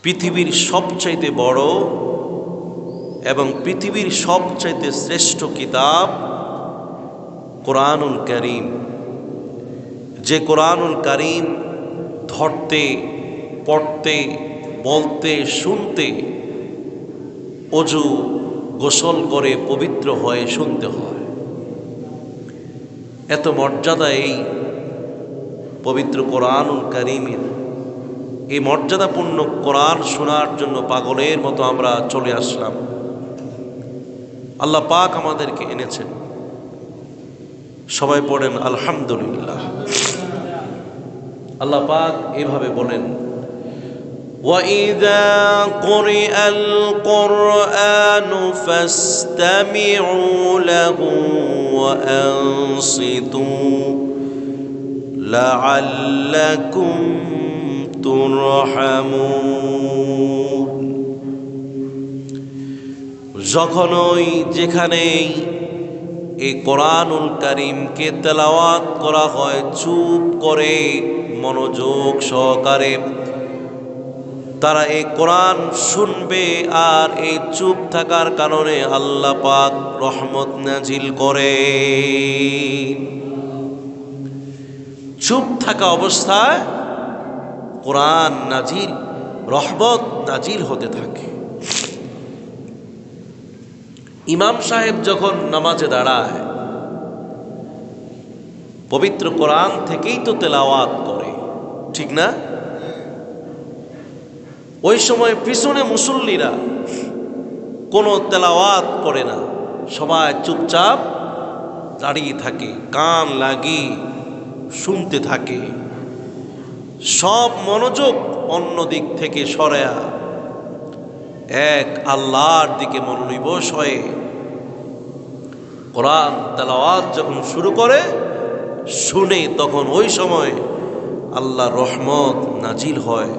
পৃথিবীর সবচাইতে বড় এবং পৃথিবীর সবচাইতে শ্রেষ্ঠ কিতাব কোরআনুল কারীম। যে কোরআনুল কারীম ধরতে, পড়তে, বলতে, শুনতে অজু গোসল করে পবিত্র হয়ে শুনতে হয়। এত মর্যাদা এই পবিত্র কোরআনুল কারীমের। এই মর্যাদাপূর্ণ কোরআন শোনার জন্য পাগলের মতো আমরা চলে আসলাম। আল্লাহ পাক আমাদেরকে এনেছেন। সবাই পড়েন আলহামদুলিল্লাহ। আল্লাহ পাক এভাবে বলেন, وَإِذَا قُرِئَ الْقُرْآنُ فَاسْتَمِعُوا لَهُ وَأَنصِتُوا لَعَلَّكُمْ তুরহামুন। যখনই যেখানেই এই কোরআনুল কারীমকে তেলাওয়াত করা হয়, চুপ করে মনোযোগ সহকারে তারা এই কোরআন শুনবে। আর এই চুপ থাকার কারণে আল্লাহ পাক রহমত নাজিল করে। চুপ থাকা অবস্থায় কোরআন নাজিল, রহমত নাজিল হতে থাকে। ইমাম সাহেব যখন নামাজে দাঁড়ায়, পবিত্র কোরআন থেকেই তো তেলাওয়াত করে, ঠিক না? ওই সময় পিছনে মুসল্লিরা কোনো তেলাওয়াত করে না, সবাই চুপচাপ দাঁড়িয়ে থাকে, কান লাগিয়ে শুনতে থাকে। সব মনোযোগ অন্য দিক থেকে সরায়া এক আল্লাহর দিকে মনোনিবেশ হয়ে কোরআন তেলাওয়াত যখন শুরু করে, শুনে তখন ওই সময় আল্লাহর রহমত নাজিল হয়,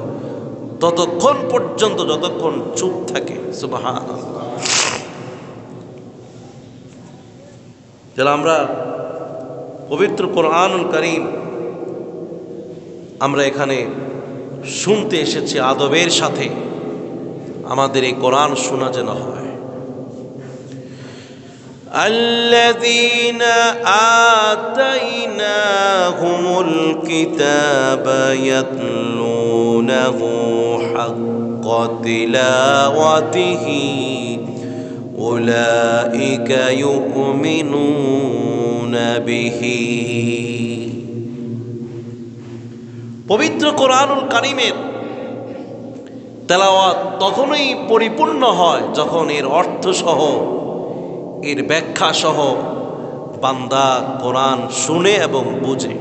ততক্ষণ পর্যন্ত যতক্ষণ চুপ থাকে। সুবহানাল্লাহ। তাহলে আমরা পবিত্র কোরআনুল কারীম আমরা এখানে শুনতে এসেছি আদবের সাথে। আমাদের এই কোরআন শোনা যেন হয়। আল্লাযীনা আতাইনাহুমুল কিতাবা ইয়াতলুনাহু হাক্কা তিলাওয়াতিহি উলাইকা ইউমিনুনা বিহি। পবিত্র কোরআনুল কারীমের তেলাওয়াত তখনই পরিপূর্ণ হয় যখন এর অর্থ সহ, এর ব্যাখ্যা সহ বান্দা কোরআন শুনে এবং বুঝে।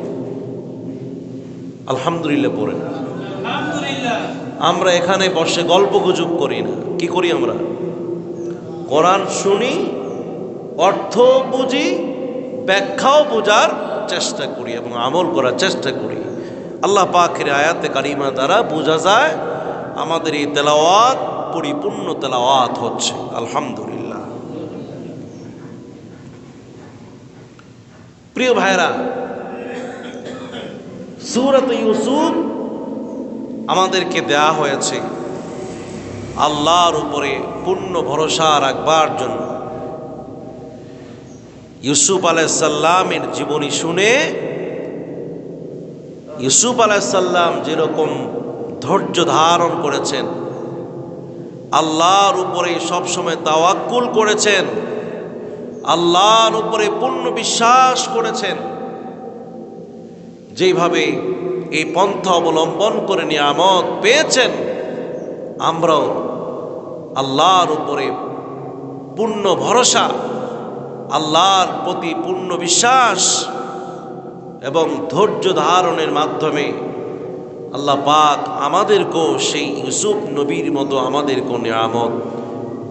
আলহামদুলিল্লাহ পড়ে। আমরা এখানে বসে গল্প গুজব করি না, কি করি? আমরা কোরআন শুনি, অর্থ বুঝি, ব্যাখ্যাও বোঝার চেষ্টা করি এবং আমল করার চেষ্টা করি। আল্লাহ পাকের আয়াতে কারিমা দ্বারা বোঝা যায় আমাদের এই তেলাওয়াত পরিপূর্ণ তেলাওয়াত হচ্ছে। আলহামদুলিল্লাহ। প্রিয় ভাইরা, সূরাত ইউসুফ আমাদেরকে দেয়া হয়েছে আল্লাহর উপরে পূর্ণ ভরসা রাখবার জন্য। ইউসুফ আলাইহিস সালামের জীবনী শুনে ইউসুফ আলাইহিস সালাম যেরকম ধৈর্য ধারণ করেছেন, আল্লাহর উপরে সবসময় তাওয়াক্কুল করেছেন, আল্লাহর উপরে পূর্ণ বিশ্বাস করেছেন, যেভাবে এই পন্থা অবলম্বন করে নিয়ামত পেয়েছেন, আমরাও আল্লাহর উপরে পূর্ণ ভরসা, আল্লাহর প্রতি পূর্ণ বিশ্বাস এবং ধৈর্য ধারণের মাধ্যমে আল্লাহ পাক আমাদেরকেও সেই ইউসুফ নবীর মতো আমাদেরকেও নিয়ামত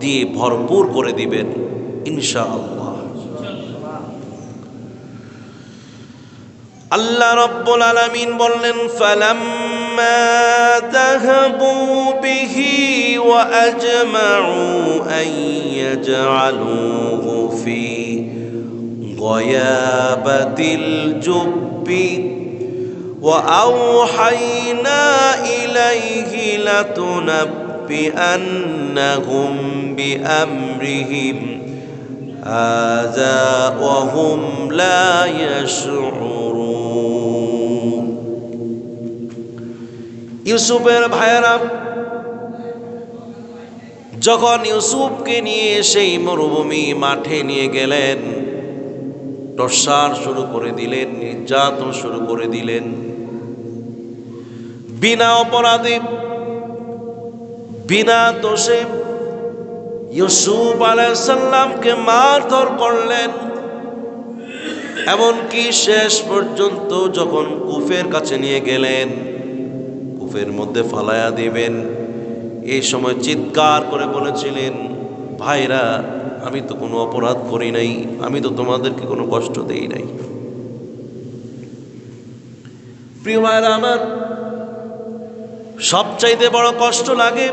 দিয়ে ভরপুর করে দিবেন ইনশাআল্লাহ। আল্লাহ রাব্বুল আলামিন বললেন, ফালাম্মা যাহাবু বিহি ওয়া আজমাউ আন ইয়াজআলুহু ফি গয়াবাতিল জুব্বি وأوحينا إليه لتنبئنهم بأمرهم هذا وهم لا يشعرون ইউসুফের ভাইয়েরা যখন ইউসুফকে নিয়ে সেই মরুভূমি মাঠে নিয়ে গেলেন, টর্চার শুরু করে দিলেন, নির্যাতন শুরু করে দিলেন। বিনা অপরাধে বিনা দোষে ইউসুফ আলাইহিস সালামকে মারধর করলেন। এমনকি শেষ পর্যন্ত যখন কুফের কাছে নিয়ে গেলেন, কুফের মধ্যে ফালায়া দিবেন, এই সময় চিৎকার করে বলেছিলেন, ভাইরা আমি তো কোনো অপরাধ করি নাই, আমি তো তোমাদেরকে কোনো কষ্ট দেই নাই। প্রিয় ভাইরা আমার, সবচাইতে বড় কষ্ট লাগে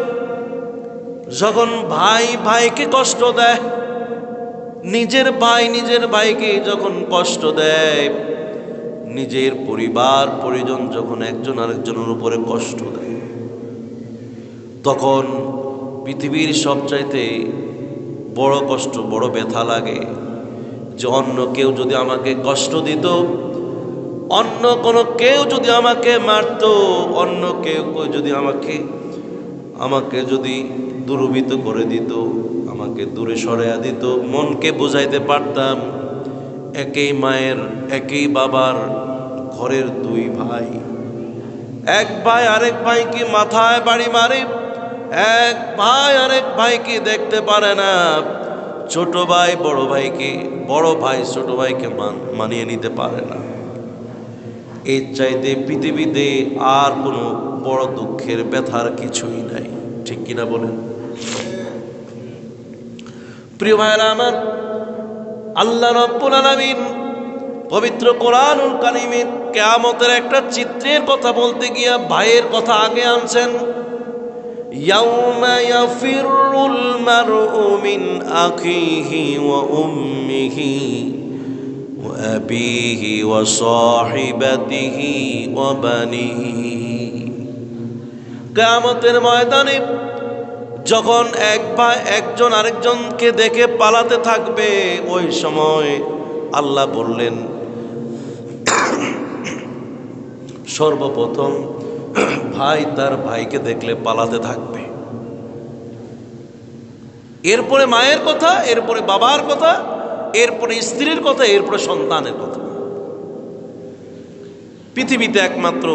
যখন ভাই ভাইকে কষ্ট দেয়। নিজের ভাই নিজের ভাইকে যখন কষ্ট দেয়, নিজের পরিবার পরিজন যখন একজন আরেকজনের উপরে কষ্ট দেয়, তখন পৃথিবীর সবচাইতে বড় কষ্ট, বড় ব্যথা লাগে যে অন্য কেউ যদি আমাকে কষ্ট দিত, অন্য কোনো কেউ যদি আমাকে মারত, অন্য কেউ যদি আমাকে যদি দুর্বৃত্ত করে দিত, আমাকে দূরে সরাইয়া দিত, মনকে বুঝাইতে পারতাম একই মায়ের একই বাবার ঘরের দুই ভাই, এক ভাই আরেক ভাইকে মাথায় বাড়ি মারে, এক ভাই আরেক ভাইকে দেখতে পারে না, ছোট ভাই বড় ভাইকে, বড় ভাই ছোট ভাইকে মানিয়ে নিতে পারে না। এর চাইতে পৃথিবীতে আর কোনো বড় দুঃখের ব্যথার কিছুই নাই, ঠিক কিনা বলেন? প্রিয় ভাইরা আমার, আল্লাহ রাব্বুল আলামিন পবিত্র কোরআনুল কারীমে কিয়ামতের একটা চিত্রের কথা বলতে গিয়া ভাইয়ের কথা আগে আনছেন। ইয়াউমা ইয়াফিরুল মারউ মিন আখিহি ওয়া উম্মিহি ওয়া আবিহি ওয়া সাহিবাতিহি ওয়া বানিহি। কিয়ামতের ময়দানে যখন এক ভাই একজন আরেকজনকে দেখে পালাতে থাকবে, ওই সময় আল্লাহ বললেন, সর্বপ্রথম ভাই তার ভাইকে দেখলে পালাতে থাকবে, এরপরে মায়ের কথা, এরপরে বাবার কথা, এরপরে স্ত্রীর কথা, এরপরে সন্তানের কথা। পৃথিবীতে একমাত্র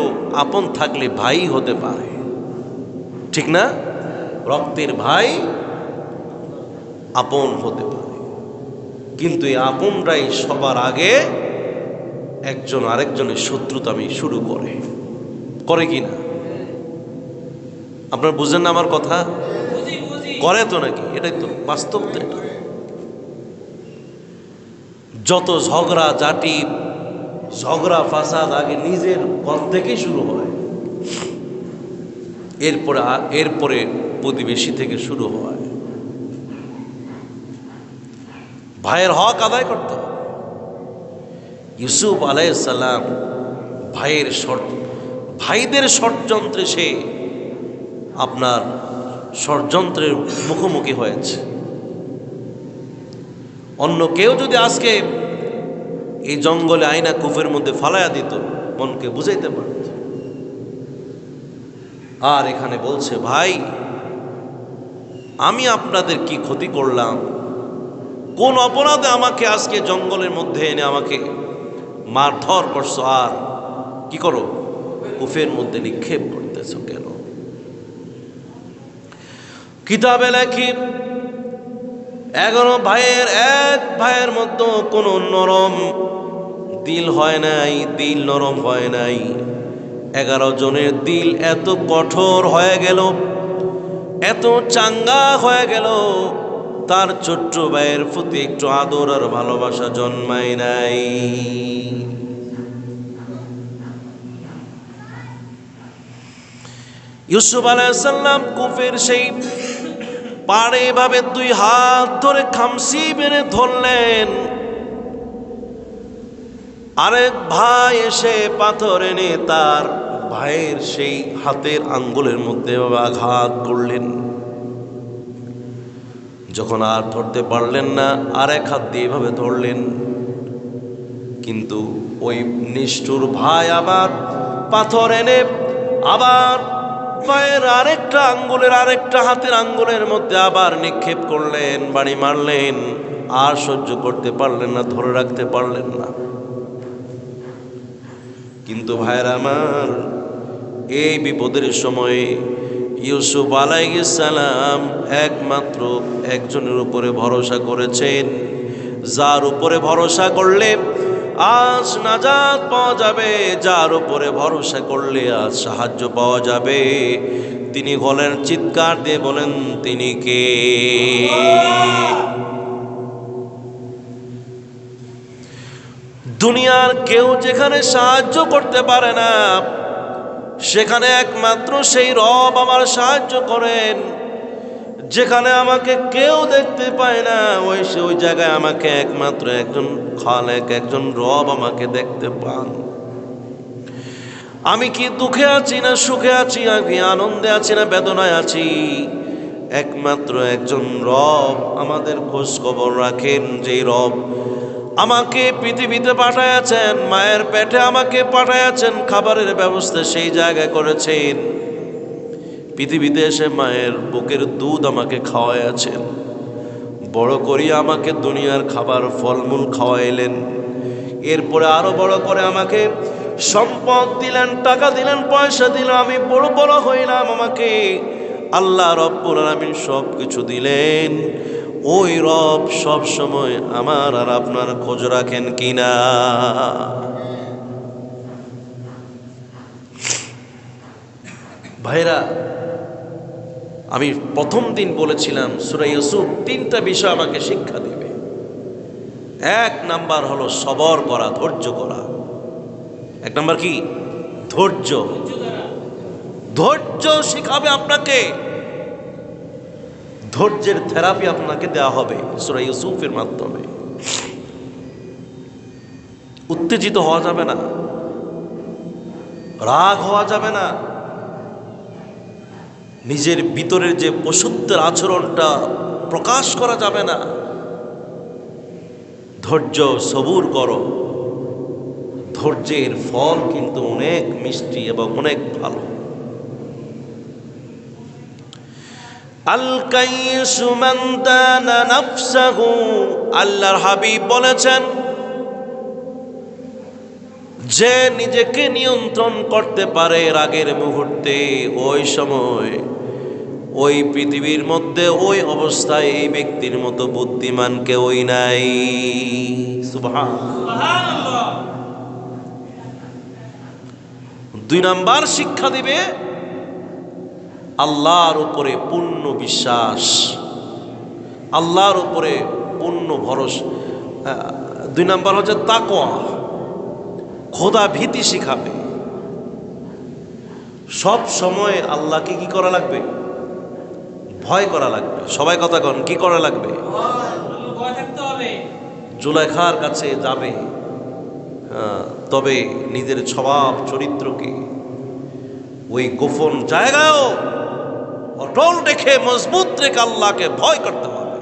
আপন থাকলে ভাই হতে পারে, ঠিক না? রক্তের ভাই আপন হতে পারে, কিন্তু এই আপনরাই সবার আগে একজন আরেকজনের শত্রুতামি শুরু করে কি না? আপনারা বুঝেন না আমার কথা? করে তো নাকি? এটাই তো বাস্তব। তো এটা যত ঝগড়া জাটি, ঝগড়া ফাসাদ আগে নিজের ঘর থেকেই শুরু হয়, এরপরে প্রতিবেশী থেকে শুরু হয়। ভাইয়ের হক আদায় করতে হবে। ইউসুফ আলাইহিস সালাম ভাইদের ষড়যন্ত্রে সে আপনার ষড়যন্ত্রের মুখোমুখি হয়েছে। অন্য কেউ যদি আজকে এই জঙ্গলে আয়না কূপের মধ্যে ফালাইয়া দিত, মনকে বুঝাইতে পারত। আর এখানে বলছে, ভাই আমি আপনাদের কি ক্ষতি করলাম? কোন অপরাধে আমাকে আজকে জঙ্গলের মধ্যে এনে আমাকে মারধর করছো, আর কি করো কূপের মধ্যে নিক্ষেপ করতেছো কেন? কিতাবে লেখি 11 ভাইয়ের এক ভাইয়ের মধ্যে কোনো নরম দিল হয় নাই, দিল নরম হয় নাই। 11 জনের দিল এত কঠোর হয়ে গেল, এত চাঙ্গা হয়ে গেল, তার ছোট্ট ভাইয়ের প্রতি একটু আদর আর ভালোবাসা জন্মায় নাই। ইউসুফ আলাইহিস সালাম কূপের সেই পাড়ে এভাবে 2 হাত ধরে খামসি মেরে ধরলেন। আরেক ভাই এসে পাথর এনে তার ভাইয়ের সেই হাতের আঙ্গুলের মধ্যে আঘাত করলেন। যখন আর ধরতে পারলেন না, আরেক হাত দিয়ে এভাবে ধরলেন, কিন্তু ওই নিষ্ঠুর ভাই আবার পাথর এনে আবার পায়ের আরেকটা আঙ্গুলের, আরেকটা হাতের আঙ্গুলের মধ্যে আবার নিক্ষেপ করলেন, বাড়ি মারলেন। আর সহ্য করতে পারলেন না, ধরে রাখতে পারলেন না। কিন্তু ভাইরা আমার, এই বিপদের সময়ে ইউসুফ আলাইহিস সালাম একমাত্র একজনের উপরে ভরসা করেছেন, যার উপরে ভরসা করলে আজ নাজাত পাওয়া যাবে, যার উপরে ভরসা করলে আজ সাহায্য পাওয়া যাবে। তিনি বলেন, চিৎকার দিয়ে বলেন, তিনি কে? দুনিয়ার কেউ যেখানে সাহায্য করতে পারে না, সেখানে একমাত্র সেই রব আমার সাহায্য করেন। যেখানে আমাকে কেউ দেখতে পায় না, ওই জায়গায় আমাকে একমাত্র একজন খালেক, একজন রব আমাকে দেখতে পান। আমি কি দুঃখে আছি না সুখে আছি, আমি আনন্দে আছি না বেদনায় আছি, একমাত্র একজন রব আমাদের খোঁজ খবর রাখেন। যেই রব আমাকে পৃথিবীতে পাঠাইয়াছেন, মায়ের পেটে আমাকে পাঠাইয়াছেন, খাবারের ব্যবস্থা সেই জায়গায় করেছেন, পৃথিবীতে এসে মায়ের বুকের দুধ আমাকে খাওয়াইয়াছেন, বড় করিয়া আমাকে দুনিয়ার খাবার ফলমূল খাওয়াইলেন, এরপরে আরো বড় করে আমাকে সম্পদ দিলেন, টাকা দিলেন, পয়সা দিলেন, আমি বড় বড় হইলাম, আমাকে আল্লাহ রব্বুল আলামিন সব কিছু দিলেন। ওই রব সব সময় আমার আর আপনার খোঁজ রাখেন কিনা? ভাইরা, আমি প্রথম দিন বলেছিলাম সূরা ইউসুফ তিনটা বিষয় আমাকে শিক্ষা দিবে। এক নাম্বার হলো সবর করা, ধৈর্য করা। এক নাম্বার কি? ধৈর্য। ধৈর্য শিখাবে আপনাকে, ধৈর্যের থেরাপি আপনাকে দেওয়া হবে সূরা ইউসুফের মাধ্যমে। উত্তেজিত হওয়া যাবে না, রাগ হওয়া যাবে না, নিজের ভিতরের যে পশুত্বের আচরণটা প্রকাশ করা যাবে না। ধৈর্য, সবুর করো। ধৈর্যের ফল কিন্তু অনেক মিষ্টি এবং অনেক ভালো। আল কাইয়িসু মান দানা নাফসাহু, আল্লাহর হাবিব বলেছেন, যে নিজেকে নিয়ন্ত্রণ করতে পারে রাগের মুহূর্তে, ওই সময় ওই পৃথিবীর মধ্যে ওই অবস্থায় এই ব্যক্তির মতো বুদ্ধিমান কেউই নাই। সুবহানাল্লাহ। দুই নাম্বার শিক্ষা দিবে আল্লাহর উপরে পূর্ণ বিশ্বাস, আল্লাহর উপরে পূর্ণ ভরসা। দুই নাম্বার হচ্ছে তাকওয়া, খোদা ভীতি শিখাবে। সব সময় আল্লাহকে কি করা লাগবে? ভয় করা লাগবে। সবাই কথা কন, কি করা লাগবে? জুলাইখার কাছে যাবে, তবে নিজের স্বভাব চরিত্রকে ওই গোপন জায়গায়ও অটল রেখে, মজবুত রেখে আল্লাহকে ভয় করতে হবে।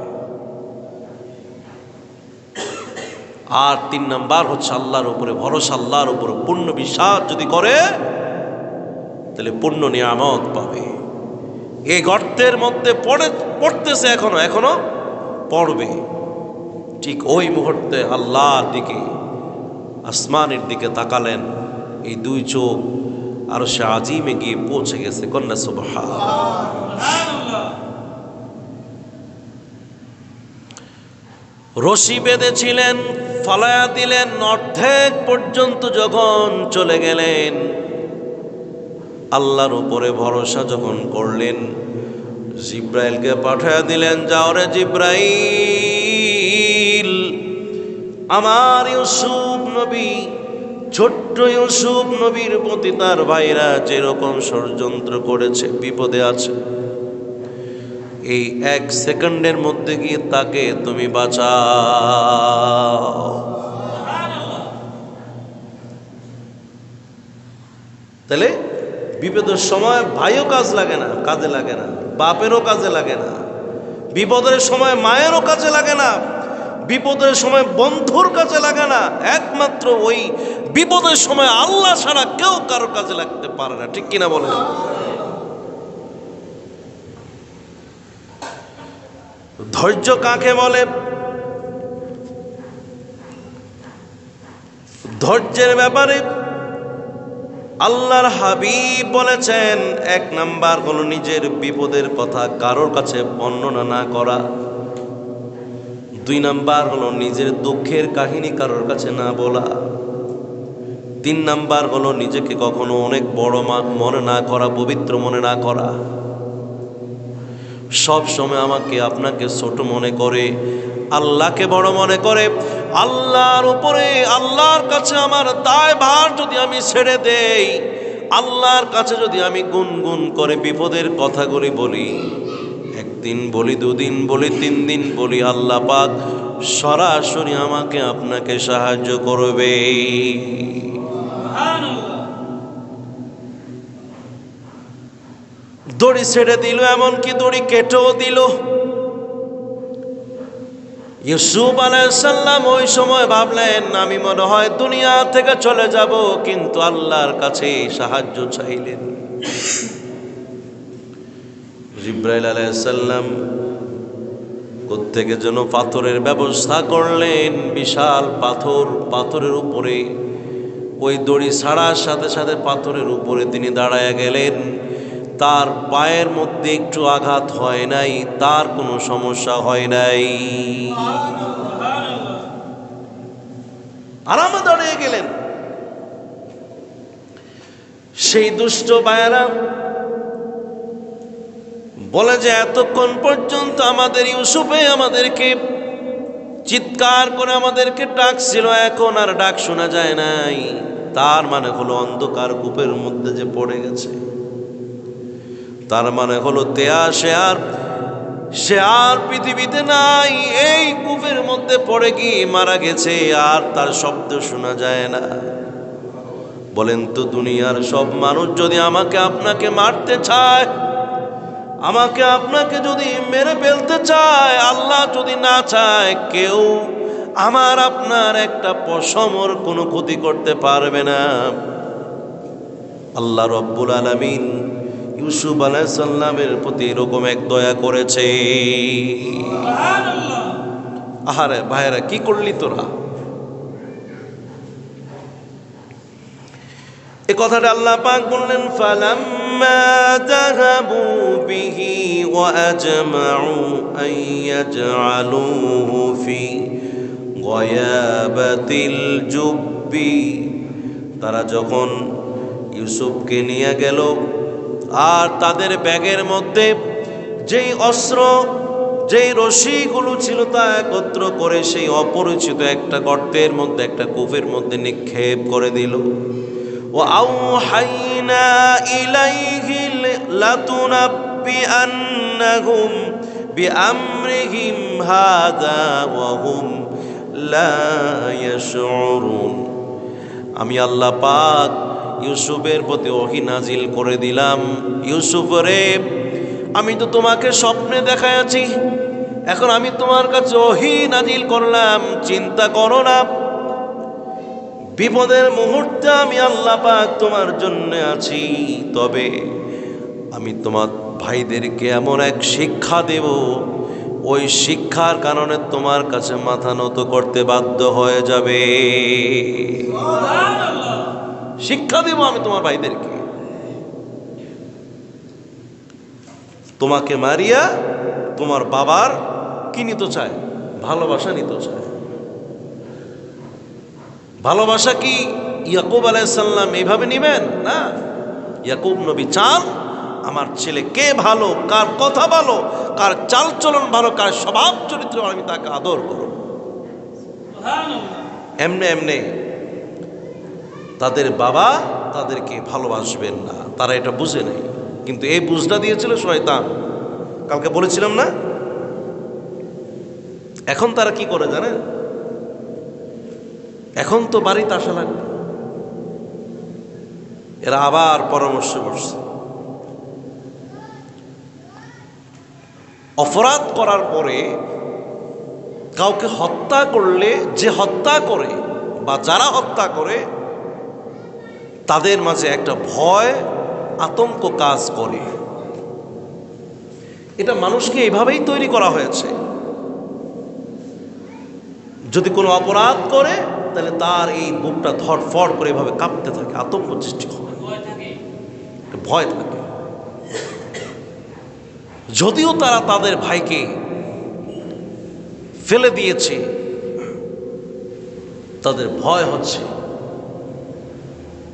আর তিন নাম্বার হচ্ছে আল্লাহর উপরে ভরসা, আল্লাহর উপরে পূর্ণ বিশ্বাস যদি করে, তাহলে পূর্ণ নিয়ামত পাবে। এই গর্তের মধ্যে পড়তেছে, এখনো পড়বে। ঠিক ওই মুহূর্তে আল্লাহর দিকে, আসমানের দিকে তাকালেন, এই দুই চোখ আরশে আজিমে গিয়ে পৌঁছে গেছে। কন্যা সুবহানাল্লাহ। রশি বেঁধেছিলেন, ফালায়া দিলেন, অর্ধেক পর্যন্ত যখন চলে গেলেন, আল্লাহর উপরে ভরসা যখন করলেন, জিব্রাইলকে পাঠিয়ে দিলেন, যাও রে জিব্রাইল, আমার ইউসুফ নবী, ছোট্ট ইউসুফ নবীর প্রতি তার ভাইরা যেরকম ষড়যন্ত্র করেছে, বিপদে আছে, এই এক সেকেন্ডের মধ্যে গিয়ে তাকে তুমি বাঁচাও। তাহলে বিপদের সময় ভাইও কাজে লাগে না, বাপেরও কাজে লাগে না, বিপদের সময় মায়েরও কাজে লাগে না, বিপদের সময় বন্ধুর কাজে লাগে না, একমাত্র ওই বিপদের সময় আল্লাহ ছাড়া কেউ কারো কাজে লাগতে পারে না। ঠিক কিনা বলেন? ধৈর্য কাকে বলে? ধৈর্যের ব্যাপারে আল্লাহর হাবিব বলেছেন, 1 নাম্বার হলো নিজের বিপদের কথা কারোর কাছে বর্ণনা না করা। 2 নাম্বার হলো নিজের দুঃখের কাহিনী কারোর কাছে না বলা। 3 নাম্বার হলো নিজেকে কখনো অনেক বড় মনে না করা, পবিত্র মনে না করা। সব সময় আমাকে আপনাকে ছোট মনে করে, আল্লাহকে বড় মনে করে। আল্লাহর উপরে, আল্লাহর কাছে আমার দায়ভার যদি আমি ছেড়ে দেই, আল্লাহর কাছে যদি আমি গুনগুন করে বিপদের কথাগুলি বলি, 1 দিন বলি, 2 দিন বলি, 3 দিন বলি, আল্লাহ পাক সরাসরি আমাকে আপনাকে সাহায্য করবে। দড়ি ছেড়ে দিল, এমনকি দড়ি কেটেও দিল। ইউসুফ আলাইহিস সালাম ওই সময় ভাবলেন, আমি মনে হয় দুনিয়া থেকে চলে যাব, কিন্তু আল্লাহর কাছে সাহায্য চাইলেন। জিবরাইল আলাইহিস সালাম কোত্থেকে যেন পাথরের ব্যবস্থা করলেন, বিশাল পাথর, পাথরের উপরে ওই দড়ি ছাড়ার সাথে সাথে পাথরের উপরে তিনি দাঁড়ায় গেলেন। তার পায়ের মধ্যে একটু আঘাত হয় নাই, তার কোনো সমস্যা হয় নাই, আরামে দাঁড়িয়ে গেলেন। সেই দুষ্ট ভাইয়েরা বলে যে এতক্ষণ পর্যন্ত আমাদের ইউসুফে আমাদেরকে চিৎকার করে আমাদেরকে ডাকছিল, এখন আর ডাক শোনা যায় নাই। তার মানে হলো অন্ধকার কূপের মধ্যে যে পড়ে গেছে, তার মানে হলো সে আর পৃথিবীতে নাই, এই কূপের মধ্যে পড়ে গিয়ে মারা গেছে, আর তার শব্দ শোনা যায় না। বলেন তো, দুনিয়ার সব মানুষ যদি আমাকে আপনাকে মারতে চায়, আমাকে আপনাকে যদি মেরে ফেলতে চায়, আল্লাহ যদি না চায়, কেউ আমার আপনার একটা পশমর কোনো ক্ষতি করতে পারবে না। আল্লাহ রব্বুল আলামিন ইউসুফ আলাইহিস সালামের প্রতি এরকম এক দয়া করেছে। আহারে ভাইরা, কি করলি তোরা? এই কথাটা আল্লাহ পাক বললেন, ফালাম্মা যাহাবু বিহি ওয়া আজমাউ আন ইয়াজআলুহু ফি গয়াবাতিল জুব্বি। তারা যখন ইউসুফকে নিয়ে গেল, আর তাদের ব্যাগের মধ্যে যেই অস্ত্র, যেই রশিগুলো ছিল তা একত্র করে সেই অপরিচিত একটা গর্তের মধ্যে, একটা কূপের মধ্যে নিক্ষেপ করে দিল। وأوحينا إليه لتنبئنهم بأمرهم هذا وهم لا يشعرون। আমি আল্লাহ পাক ইউসুফের প্রতি ওহী নাজিল করে দিলাম, ইউসুফ রে, আমি তো তোমাকে স্বপ্নে দেখাইছি, এখন আমি তোমার কাছে ওহী নাজিল করলাম, চিন্তা করো না, বিপদের মুহূর্তে আমি আল্লাহ পাক তোমার জন্য আছি। তবে আমি তোমার ভাইদেরকে এমন এক শিক্ষা দেব, ওই শিক্ষার কারণে তোমার কাছে মাথা নত করতে বাধ্য হয়ে যাবে। শিক্ষা দেব আমি তোমার ভাইদেরকে, তোমাকে মারিয়া তোমার বাবার কি নিতে চায়? ভালোবাসা নিতে চায়। ভালোবাসা কি ইয়াকুব আলাইহিস সালাম এইভাবে নেবেন? না, ইয়াকুব নবী চান আমার ছেলে কে ভালো, কার কথা ভালো, কার চালচলন ভালো, কার স্বভাব চরিত্র আমি তাকে আদর করব। এমনে এমনে তাদের বাবা তাদেরকে ভালোবাসবেন না, তারা এটা বুঝে নেই। কিন্তু এই বুঝটা দিয়েছিল শয়তান, কালকে বলেছিলাম না। এখন তারা কি করে জানেন? এখন তো বাড়িতে আসা লাগবে, এরা আবার পরামর্শ করছে। অপরাধ করার পরে কাউকে হত্যা করলে যে হত্যা করে বা যারা হত্যা করে তাদের মাঝে একটা ভয় আতঙ্ক কাজ করে। এটা মানুষকে এভাবেই তৈরি করা হয়েছে। যদি কোনো অপরাধ করে তাহলে তার এই বুকটা ধড়ফড় করে এভাবে কাঁপতে থাকে, আতঙ্ক সৃষ্টি হয়, ভয় থাকে। যদিও তারা তাদের ভাইকে ফেলে দিয়েছে, তাদের ভয় হচ্ছে,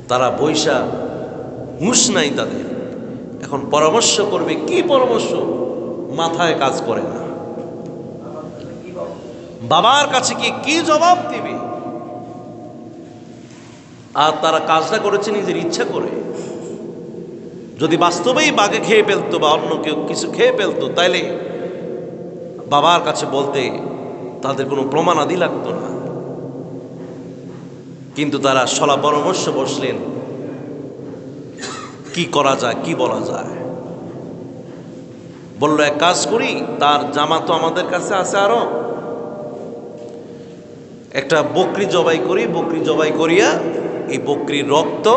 তারা বৈশা হুঁশ নাই তাদের। এখন পরামর্শ করবে, কি পরামর্শ মাথায় কাজ করে না। বাবার কাছে কি জবাব দিবে? আর তারা কাজটা করেছে নিজের ইচ্ছা করে। যদি বাস্তবেই বাঘে খেয়ে ফেলতো বা অন্য কেউ কিছু খেয়ে ফেলতো তাইলে বাবার কাছে বলতে তাদের কোনো প্রমাণ আদি লাগতো না। কিন্তু তারা সলা পরামর্শ বসলেন, কি করা যায়, কি বলা যায়। বলল, এক কাজ করি, তার জামা তো আমাদের কাছে আছে, আরো একটা বকরি জবাই করি। বকরি জবাই করিয়া এই বকরির রক্ত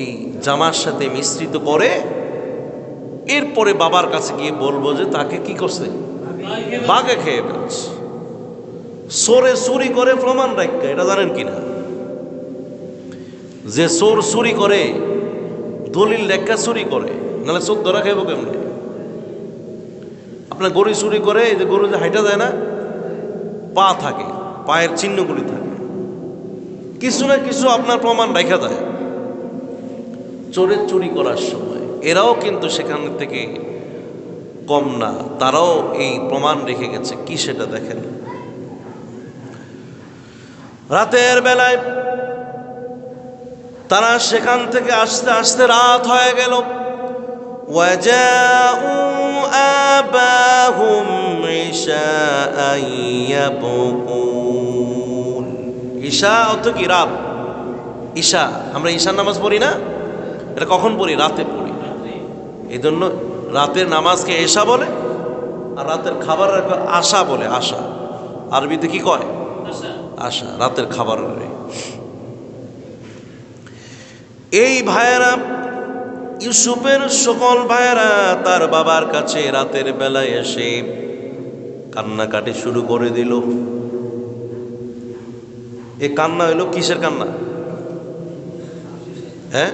এই জামার সাথে মিশ্রিত করে এরপরে বাবার কাছে গিয়ে বলবো যে তাকে কি করছে, বাঘে খেয়ে ফেলছে। চোরে চুরি করে প্রমাণ রাখা, এটা জানেন কিনা? যে চোর চুরি করে দলিল রেখা চুরি করে, নাহলে চোর ধরা খাইব কেমনে? আপনার গরু চুরি করে, এই যে গরু যে হাইটা যায় না, পা থাকে, পায়ের চিহ্নগুলি থাকে, কিছু না কিছু আপনার প্রমাণ রেখা দেয় চোরের চুরি করার সময়। এরাও কিন্তু সেখান থেকে কম না, তারাও এই প্রমাণ রেখে গেছে। কি সেটা দেখেন। রাতের বেলায় তারা সেখান থেকে আস্তে আস্তে রাত হয়ে গেল। وَجَاءُوا آبَاهُمْ عِشَاءً يَبْكُونَ। ঈশা অর্থ কি? রাত। ঈশা, আমরা ঈশার নামাজ পড়ি না? এটা কখন পড়ি? রাতে পড়ি। এই জন্য রাতের নামাজকে এশা বলে, আর রাতের খাবার আশা বলে। আশা আরবিতে কি কয়? আশা, রাতের খাবার। এই ভাইয়েরা, ইউসুফের সকল ভাইয়েরা তার বাবার কাছে রাতের বেলায় এসে কান্নাকাটি শুরু করে দিল। এই কান্না হইল কিসের কান্না? হ্যাঁ,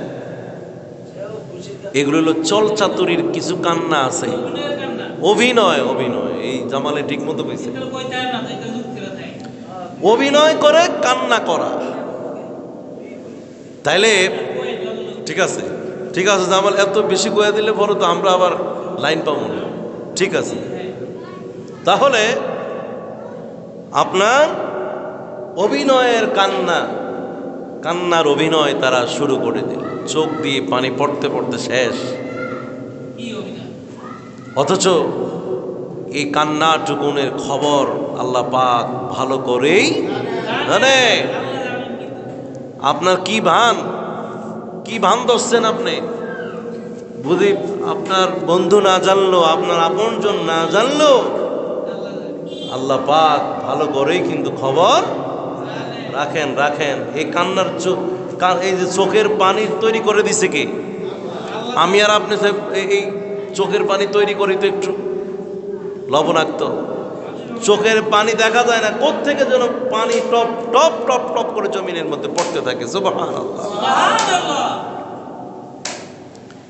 এগুলো হলো চলচাতুরির কিছু কান্না আছে, অভিনয়। অভিনয় এই জামালে ঠিক মতো কইছে, অভিনয় করে কান্না করা। তাইলে ঠিক আছে, ঠিক আছে জামাল, এত বেশি কয়ে দিলে পরে তো আমরা আবার লাইন পাবো না। ঠিক আছে, তাহলে আপনার অভিনয়ের কান্না, কান্নার অভিনয় তারা শুরু করে দিল। চোখ দিয়ে পানি পড়তে পড়তে শেষ। অথচ এই কান্নাটুকুনের খবর আল্লাহ পাক ভালো করেই জানে। আপনার কি ভান ধরছেন আপনি? বুঝি আপনার বন্ধু না জানলো, আপনার আপনজন না জানলো, আল্লাহ পাক ভালো করেই কিন্তু খবর রাখেন। এই কান্নার এই যে চোখের পানি তৈরি করে দিছে কে? আমি আর আপনি এই চোখের পানি তৈরি করি তো একটু লবণাক্ত। চোখের পানি দেখা যায় না, কোত্থেকে যেন পানি টপ টপ টপ টপ করে জমিনের মধ্যে পড়তে থাকে। সুবহানাল্লাহ,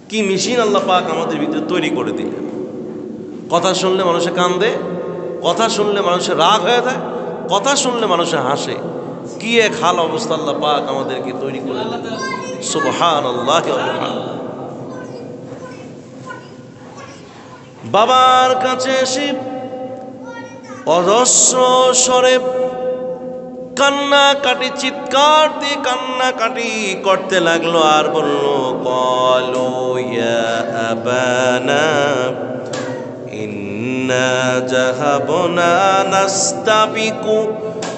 কি মেশিন আল্লাহ পাক আমাদের ভিতরে তৈরি করে দিলেন। কথা শুনলে মানুষে কান্দে, কথা শুনলে মানুষের রাগ হয়ে যায়, কথা শুনলে মানুষে হাসে। কি এক হাল অবস্থা আল্লাহ পাক আমাদেরকে তৈরি করে দিলেন। সুবহানাল্লাহ। বাবার কাছে এসে অজস্র স্বরে কান্নাকাটি, চিৎকার দিয়ে কান্নাকাটি করতে লাগলো। আর বলল, ক্বালু ইয়া আবানা ইন্না যাহাবনা নাস্তাবিকু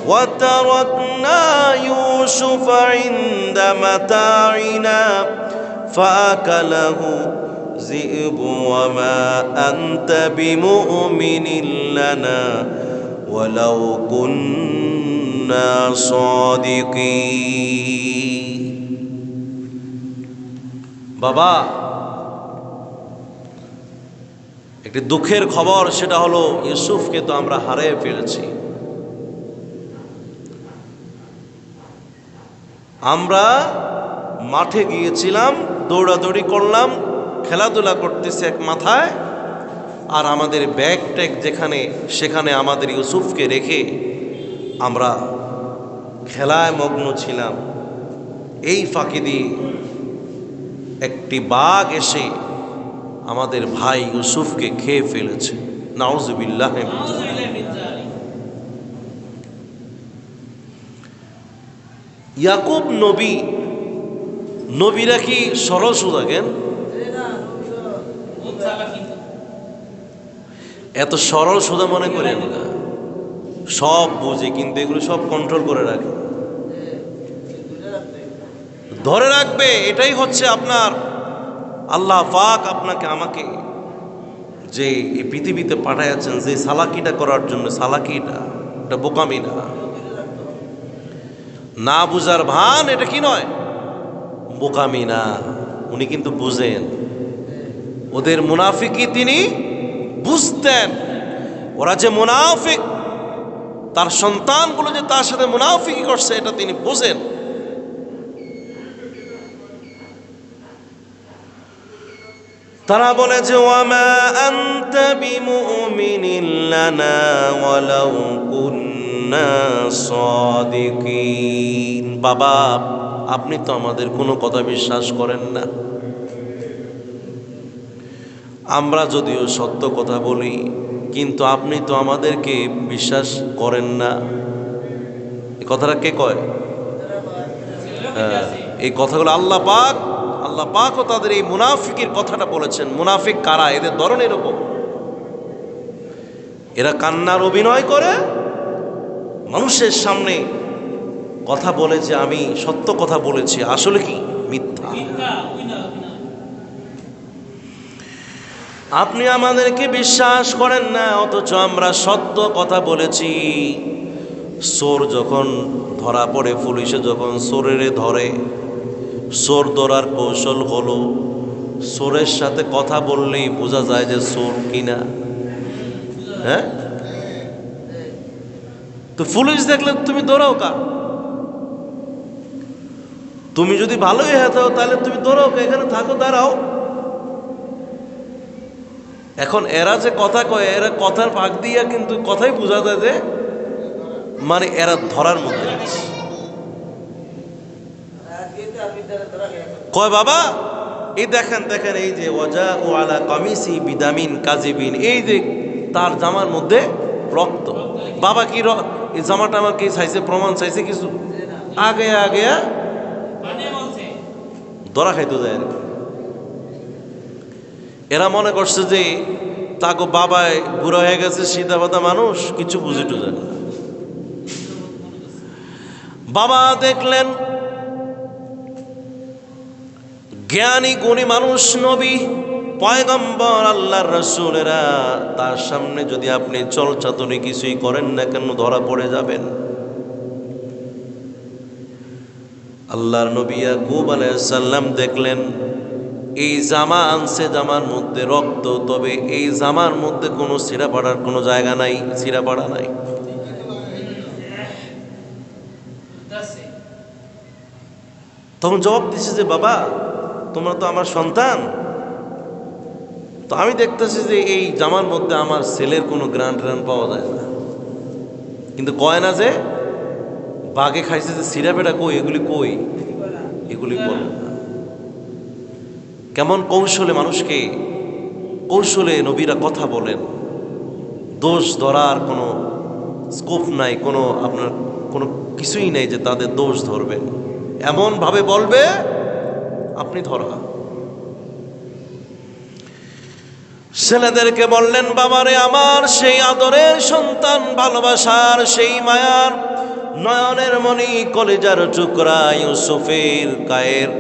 وتركنا يوسف عند متاعنا فأكله الذئب وما أنت بمؤمن لنا ولو كنا صادقين বাবা একটি দুঃখের খবর, সেটা হলো ইউসুফকে তো আমরা হারিয়ে ফেলেছি। আমরা মাঠে গিয়েছিলাম, দৌড়াদৌড়ি করলাম, খেলাধুলা করতেছি এক মাথায়, আর আমাদের ব্যাগ ট্যাগ যেখানে সেখানে আমাদের ইউসুফকে রেখে আমরা খেলায় মগ্ন ছিলাম। এই ফাঁকি দিয়ে একটি বাঘ এসে আমাদের ভাই ইউসুফকে খেয়ে ফেলেছে। নাউজুবিল্লাহ। ইয়াকুব নবী, নবীরা কি সরল সোজা কেন? এত সরল সোজা মনে করেন না, সব বুঝে, কিন্তু এগুলো সব কন্ট্রোল করে রাখে, ধরে রাখবে। এটাই হচ্ছে আপনার আল্লাহ পাক আপনাকে আমাকে যে এই পৃথিবীতে পাঠাইয়াছেন, যে সালাকিটা করার জন্য। সালাকিটা এটা বোকামি না, না বুঝার ভান, এটা কি নয়, বোকামি না। উনি কিন্তু বুঝেন, ওদের মুনাফিকি তিনি বুঝতেন। ওরা যে মুনাফিক, তার সন্তানগুলো যে তার সাথে মুনাফিকি করছে, এটা তিনি বুঝেন। তারা বলে যে ওয়ামা আনতা বিমুমিনিন লানা ওয়ালাউ কুন্না সাদিকিন। বাবা, আপনি তো আমাদের কোনো কথা বিশ্বাস করেন না, আমরা যদিও সত্য কথা বলি, কিন্তু আপনি তো আমাদেরকে বিশ্বাস করেন না। এই কথাটা কে কয়? এই কথাগুলো আল্লাহ পাকও তাদের এই মুনাফিকের কথাটা বলেছেন। মুনাফিক কারা? এদের ধরন এরকম, এরা কান্নার অভিনয় করে, মানুষের সামনে কথা বলে যে আমি সত্য কথা বলেছি, আসলে কি মিথ্যা। আপনি আমাদেরকে বিশ্বাস করেন না, অথচ আমরা সত্য কথা বলেছি। চোর যখন ধরা পড়ে, পুলিশে যখন চোরের ধরে, চোর ধরার কৌশল হলো চোরের সাথে কথা বললেই বোঝা যায় যে চোর কিনা। হ্যাঁ, তো পুলিশ দেখলে তুমি দৌড়াও কা? তুমি যদি ভালোই হতো তাহলে তুমি দৌড়াও কা? এখানে থাকো, দাঁড়াও। এখন এরা যে কথা কয়, এরা কথার ফাঁক দিয়া কিন্তু কথাই বোঝা যায় যে মানে এরা ধরার মধ্যে আছে। কয় বাবা, এই দেখেন দেখেন, এই যে ওয়াজা ও আলা কামিসি বিদামিন কাজিবিন, এই যে তার জামার মধ্যে রক্ত। বাবা কি এই জামাটা আমার কি চাইছে? প্রমাণ চাইছে কিছু? আগে আগে ধরা খাইতে যায় আর কি। এরা মনে করছে যে তাকে বাবায় বুড়ো হয়ে গেছে, সিধা বাধা মানুষ, কিছু বুঝে টুঝে না। বাবা দেখলেন জ্ঞানী গুণী মানুষ, নবী পয়গম্বর, আল্লাহর রাসূলেরা, তার সামনে যদি আপনি চলচাতুরি কিছুই করেন না কেন ধরা পড়ে যাবেন। আল্লাহর নবী ইয়াকুব আলাইহিস সালাম দেখলেন এই জামা আনছে, জামার মধ্যে রক্ত, তবে এই জামার মধ্যে কোনো ছিঁড়া পাড়ার কোনো জায়গা নাই, ছিঁড়া পাড়া নাই। তখন জবাব দিছে যে বাবা, তোমরা তো আমার সন্তান, তো আমি দেখতেছি যে এই জামার মধ্যে আমার ছেলের কোনো গ্রান ট্রান পাওয়া যায় না। কিন্তু কয় না যে বাঘে খাইছে যে ছিঁড়া পেটা কই, এগুলি কই, এগুলি বল। কেমন কৌশলে মানুষকে, কৌশলে নবীরা কথা বলেন। দোষ ধরার কোনো স্কোপ নাই, কোনো আপনার কোনো কিছুই নেই যে তাদের দোষ ধরবেন। এমন ভাবে বলবে আপনি ধরা। ছেলেদেরকে বললেন বাবারে আমার, সেই আদরের সন্তান, ভালোবাসার সেই মায়ার নয়নের মণি কলেজার টুকরা ইউসুফের গায়ের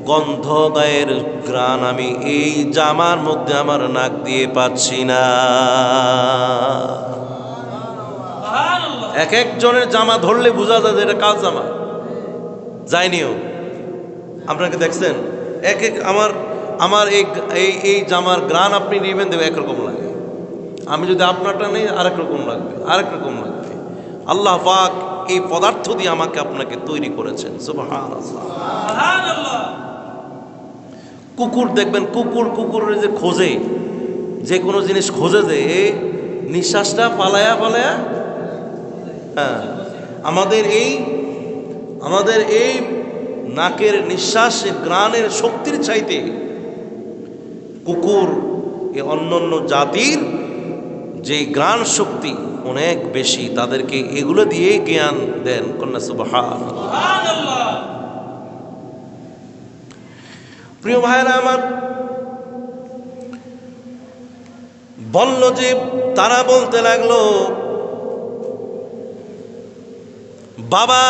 গন্ধ, গায়ের ঘ্রাণ আমি এই জামার মধ্যে আমার নাক দিয়ে পাচ্ছি না। এক একজনের জামা ধরলে বোঝা যায় যে এটা কার জামা, যায়নিও। আপনাকে দেখছেন এক এক আমার এই জামার ঘ্রাণ আপনি নেবেন দেবে একরকম লাগে, আমি যদি আপনারটা নেই আরেক রকম লাগবে, আরেক রকম লাগবে। আল্লাহ পাক এই পদার্থ দিয়ে আমাকে আপনাকে তৈরি করেছেন। সুবহানাল্লাহ। কুকুর দেখবেন, কুকুরের যে খোঁজে, যে কোনো জিনিস খোঁজে, যে এই নিঃশ্বাসটা পালায়া পালায়া, হ্যাঁ, আমাদের এই নাকের নিঃশ্বাসের ঘ্রাণের শক্তির চাইতে কুকুর এই অন্যান্য জাতির যে ঘ্রাণ শক্তি অনেক বেশি, তাদেরকে এগুলো দিয়ে জ্ঞান দেন। কন্যা সুবহানাল্লাহ। প্রিয় ভাইরা আমার, বলল যে তারা বলতে লাগলো, বাবা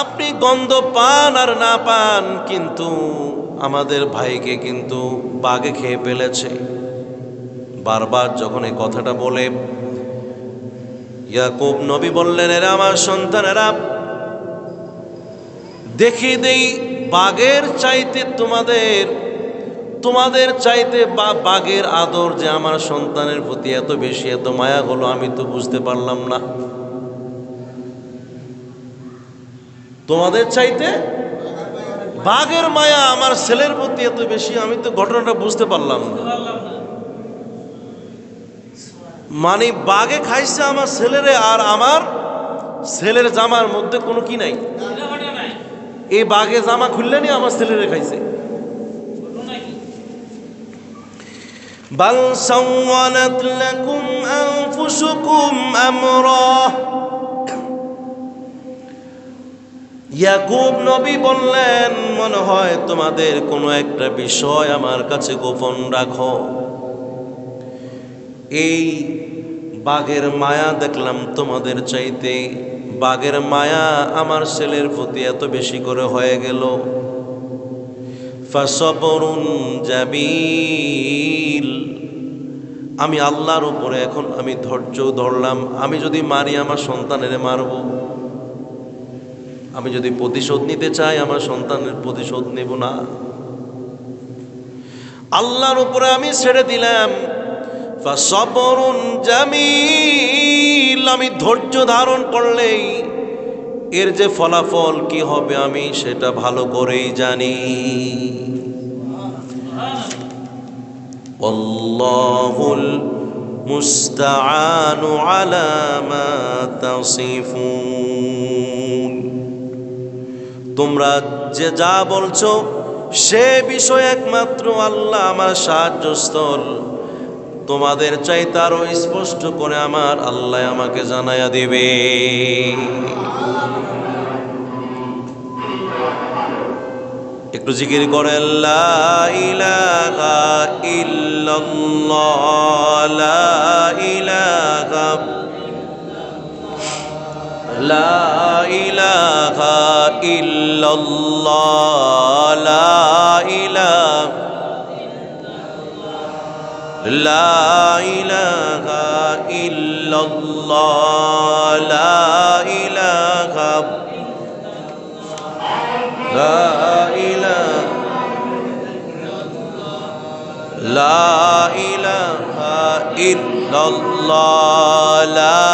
আপনি গন্ধ পান আর না পান, কিন্তু আমাদের ভাইকে কিন্তু বাঘে খেয়ে ফেলেছে। বারবার যখন এই কথাটা বলে, ইয়াকুব নবী বললেন, এরা আমার সন্তানেরা, দেখি দেই বাঘের চাইতে তোমাদের চাইতে বাঘের আদর যে আমার সন্তানের প্রতি এত বেশি, এত মায়া হলো, আমি তো বুঝতে পারলাম না। তোমাদের চাইতে বাঘের মায়া আমার ছেলের প্রতি এত বেশি, আমি তো ঘটনাটা বুঝতে পারলাম না। মানে বাঘে খাইছে আমার ছেলেরে, আর আমার ছেলের জামার মধ্যে কোনো কি নাই, এই বাঘে জামা খুললেনি আমার ছেলেরে খাইছে। বাল সাওয়ালাত লাকুম আনফুসুকুম আমরা। ইয়াকুব নবী বললেন, মনে হয় তোমাদের কোনো একটা বিষয় আমার কাছে গোপন রাখো। এই বাঘের মায়া দেখলাম তোমাদের চাইতে, বাঘের মায়া আমার ছেলের প্রতি এত বেশি করে হয়ে গেল। ফাসবরুন জামিল। আমি আল্লাহর উপরে এখন আমি ধৈর্য ধরলাম। আমি যদি মারি আমার সন্তানের মারব, আমি যদি প্রতিশোধ নিতে চাই আমার সন্তানের প্রতিশোধ নেব না। আল্লাহর উপরে আমি ছেড়ে দিলাম। ফাসবরুন জামিল। আমি ধৈর্য ধারণ করলেই এর যে ফলাফল কি হবে আমি সেটা ভালো করেই জানি। আল্লাহুল মুস্তাআনু আলা মা তাসিফুন। তোমরা যে যা বলছো সে বিষয় একমাত্র আল্লাহ আমার সাহায্যস্থল। তোমাদের চাইতে আরো স্পষ্ট করে আমার আল্লাহ আমাকে জানাইয়া দিবে। একটু জিকির করে লা ইলাহা ইল্লাল্লাহ, লা ইলাহা, লা ইলাহা ইল্লাল্লাহ, লা ইলাহা, লা ইলাহা ইল্লাল্লাহ, লা ইলাহা, লা ইলাহা ইল্লাল্লাহ, লা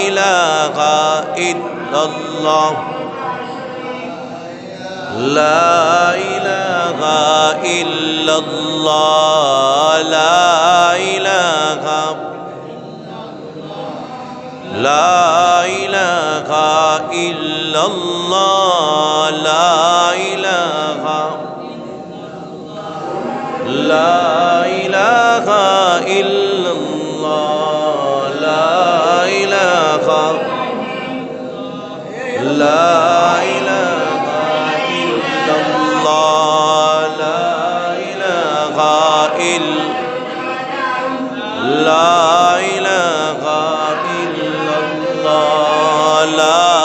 ইলাহা ইল্লাল্লাহ, লা ইলাহা ইল্লাল্লাহ, লা ইলাহা, লা ইলাহা ইল্লাল্লাহ, লা ইলাহা, লা ইলাহা ইল্লাল্লাহ, লা ইলাহা, লা ইলাহা ইল্লাল্লাহ, লা ইলাহা ইল্লাল্লাহ, লা ইলাহা ইল্লাল্লাহ, লা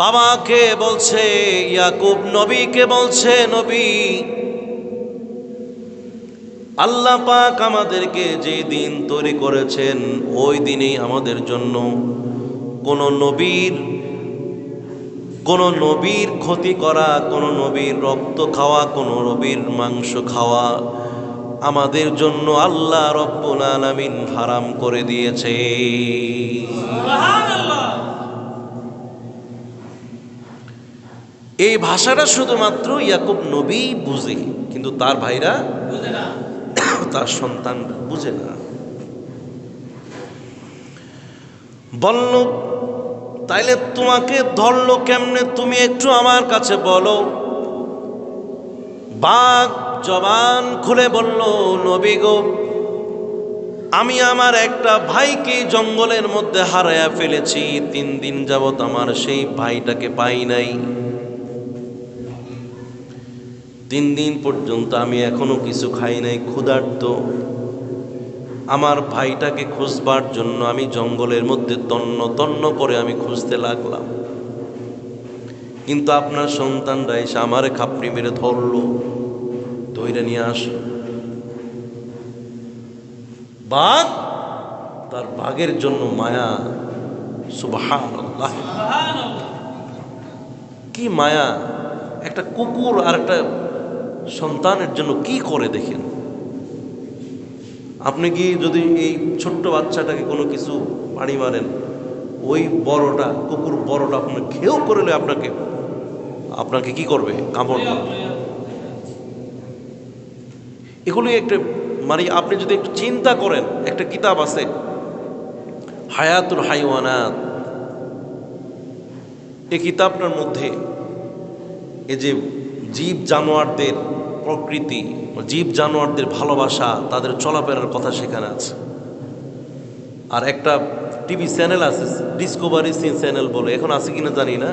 বাবাকে বলছে, ইয়াকুব নবীকে বলছে, নবী আল্লাহ পাক আমাদেরকে যে দিন তৈরি করেছেন ওই দিনেই আমাদের জন্য কোন নবীর ক্ষতি করা, কোন নবীর রক্ত খাওয়া, কোন নবীর মাংস খাওয়া আমাদের জন্য আল্লাহ রব্বুল আলামিন হারাম করে দিয়েছে। সুবহানাল্লাহ। এই ভাষাটা শুধুমাত্র ইয়াকুব নবী বুঝে, কিন্তু তার ভাইরা বুঝে না, তার সন্তান বুঝে না। বলল, তাইলে তোমাকে ধরলো কেমনে, তুমি একটু আমার কাছে বলো। বাঘ জবান খুলে বলল, নবী গো, আমি আমার একটা ভাইকে জঙ্গলের মধ্যে হারায়া ফেলেছি, 3 দিন যাবত আমার সেই ভাইটাকে পাই নাই। 3 দিন পর্যন্ত আমি এখনো কিছু খাই নাই, ক্ষুধার্ত। আমার ভাইটাকে খুঁজবার জন্য আমি জঙ্গলের মধ্যে তন্ন তন্ন করে আমি খুঁজতে লাগলাম, কিন্তু আপনার সন্তানরা এসে আমারে খাপড়ি মেরে ধরলো, ধইরা নিয়ে আসলো। বাঘ, তার বাঘের জন্য মায়া। সুবহানাল্লাহ, কি মায়া! একটা কুকুর আর একটা সন্তানের জন্য কি করে দেখেন আপনি। কি যদি এই ছোট্ট বাচ্চাটাকে কোনো কিছু পানি মারেন, ওই বড়টা কুকুর বড়টা আপনার খেয়েও করলে আপনাকে কি করবে? কামড় করবে। এগুলি একটা মানে আপনি যদি একটু চিন্তা করেন, একটা কিতাব আছে হায়াতুল হাইওয়ানাত, এই কিতাবটার মধ্যে এই যে জীব জানোয়ারদের প্রকৃতি, জীব জানোয়ারদের ভালোবাসা, তাদের চলাফেরার কথা সেখানে আছে। আর একটা টিভি চ্যানেল আছে, ডিসকভারি চ্যানেল বলে, এখন আছে কিনা জানি না,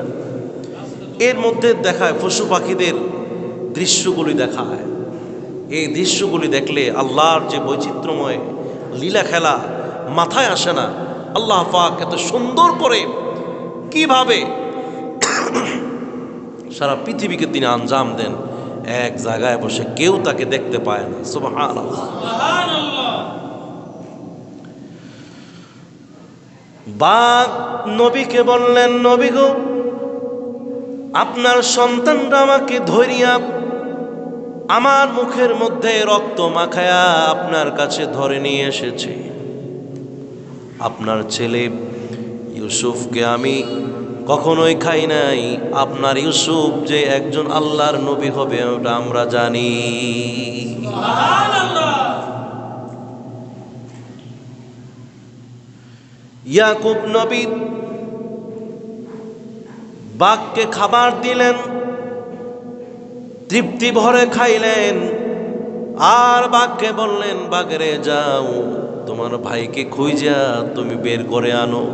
এর মধ্যে দেখায় পশু পাখিদের দৃশ্যগুলি দেখায়। এই দৃশ্যগুলি দেখলে আল্লাহর যে বৈচিত্র্যময় লীলা খেলা মাথায় আসে না। আল্লাহ পাক এত সুন্দর করে কিভাবে সারা পৃথিবীকে তিনি আঞ্জাম দেন, এক জায়গায় বসে কেউ তাকে দেখতে পায় না। সুবহানাল্লাহ। বাঘ নবীকে বললেন, নবী গো, আপনার সন্তানরা আমাকে ধরিয়া আমার মুখের মধ্যে রক্ত মাখায়া আপনার কাছে ধরে নিয়ে এসেছে। আপনার ছেলে ইউসুফকে আমি কখনোই খাই নাই। আপনার ইউসুফ যে একজন আল্লাহর নবী হবে ওটা আমরা জানি। ইয়াকুব নবী বাঘকে খাবার দিলেন, তৃপ্তি ভরে খাইলেন, আর বাঘকে বললেন, বাঘরে যাও, তোমার ভাইকে খুঁজা তুমি বের করে আনো,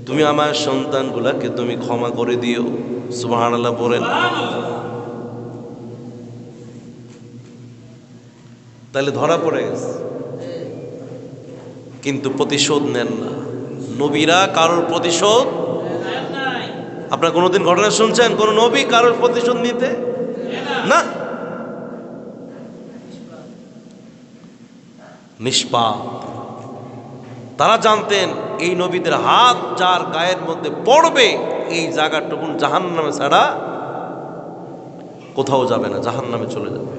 তুমি আমার সন্তানগুলাকে তুমি ক্ষমা করে দিও। সুবহানাল্লাহ বলেন। তাহলে ধরা পড়ে গেছে, কিন্তু প্রতিশোধ নেন না। নবীরা কারোর প্রতিশোধ, আপনারা কোনোদিন ঘটনা শুনছেন কোন নবী কারোর প্রতিশোধ নিতে? না, নিষ্পাপ। তারা জানতেন এই নবীদের হাত যার গায়ের মধ্যে পড়বে এই জায়গাটুকুন জাহান্নামে ছাড়া কোথাও যাবে না, জাহান্নামে চলে যাবে।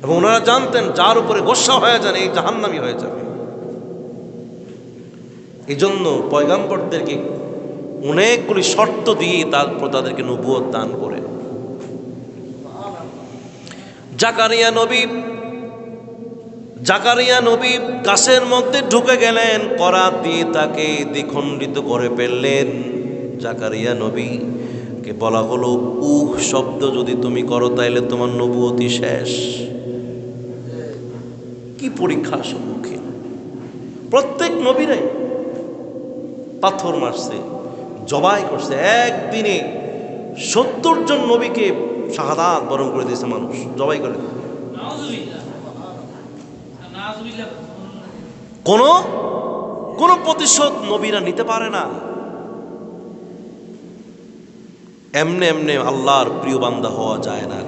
এবং ওনারা জানতেন যার উপরে গোসা হয়ে যান এই জাহান্নামী হয়ে যাবে। এই জন্য পয়গাম্বরদেরকে অনেকগুলি শর্ত দিয়ে তারপর তাদেরকে নবুয়ত দান করে। জাকারিয়া নবী গাছের মধ্যে ঢুকে গেলেন, করাত দিয়ে তাকে দ্বিখণ্ডিত করে ফেললেন। জাকারিয়া নবীকে বলা হলো, উহ শব্দ যদি তুমি করো তাইলে তোমার নবুয়তি শেষ। কি পরীক্ষার সম্মুখীন প্রত্যেক নবীরাই। পাথর মারছে, জবাই করছে, একদিনে 70 জন নবীকে শাহাদাত বরণ করে দিয়েছে মানুষ, জবাই করে। কোনো প্রতিশোধ নবীরা নিতে পারে না। এমনে এমনে আল্লাহর প্রিয় বান্দা হওয়া যায় না,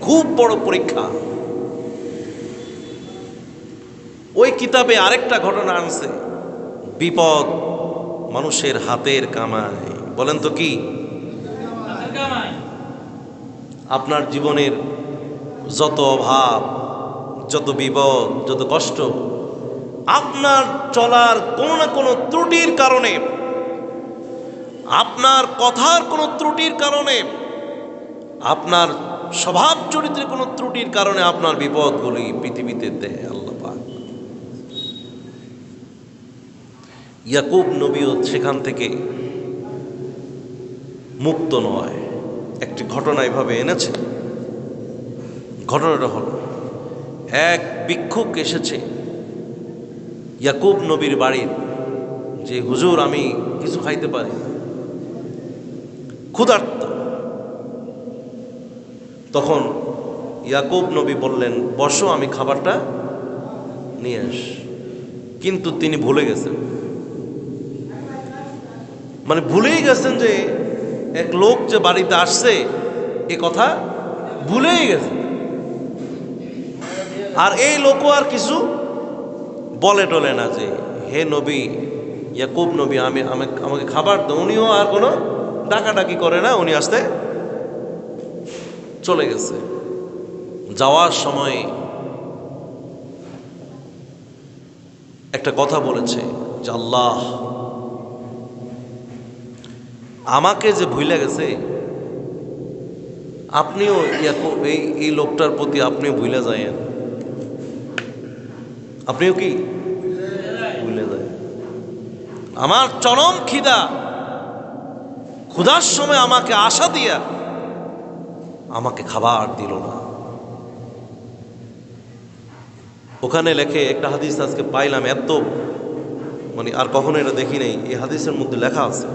খুব বড় পরীক্ষা। ওই কিতাবে আরেকটা ঘটনা আনছে, বিপদ মানুষের হাতের কামাই। বলেন তো কি? আপনার জীবনের যত অভাব, যত বিপদ, যত কষ্ট, আপনার চলার কোনো না কোনো ত্রুটির কারণে, আপনার কথার কোনো ত্রুটির কারণে, আপনার স্বভাব চরিত্রের কোনো ত্রুটির কারণে আপনার বিপদগুলি পৃথিবীতে দেয় আল্লাহ পাক। ইয়াকুব নবীও সেখান থেকে মুক্ত নয়। একটি ঘটনা এভাবে এনেছে। ঘটনাটা হলো, এক ভিক্ষুক এসেছে ইয়াকুব নবীর বাড়ির, যে হুজুর আমি কিছু খাইতে পারি, ক্ষুধার্ত। তখন ইয়াকুব নবী বললেন, বসো, আমি খাবারটা নিয়ে আস। কিন্তু তিনি ভুলে গেছেন, মানে ভুলেই গেছেন যে এক লোক যে বাড়িতে আসছে এ কথা ভুলেই গেছে। আর এই লোকও আর কিছু বলে টলে না যে হে নবী, ইয়াকুব নবী, আমাকে খাবার দাও। উনিও আর কোনো ডাকাডাকি করে না, উনি আসতে চলে গেছে। যাওয়ার সময় একটা কথা বলেছে যে আল্লাহ আমাকে যে ভুলে গেছে, আপনিও এই লোকটার প্রতি আপনিও ভুলে যায়েন, আপনিও কি ভুলে যায়। আমার চরম খিদা, ক্ষুধার সময় আমাকে আশা দিয়া আমাকে খাবার দিল না। ওখানে লেখে একটা হাদিস আজকে পাইলাম, এত মানে আর কখনো এটা দেখি নাই। এই হাদিসের মধ্যে লেখা আছে,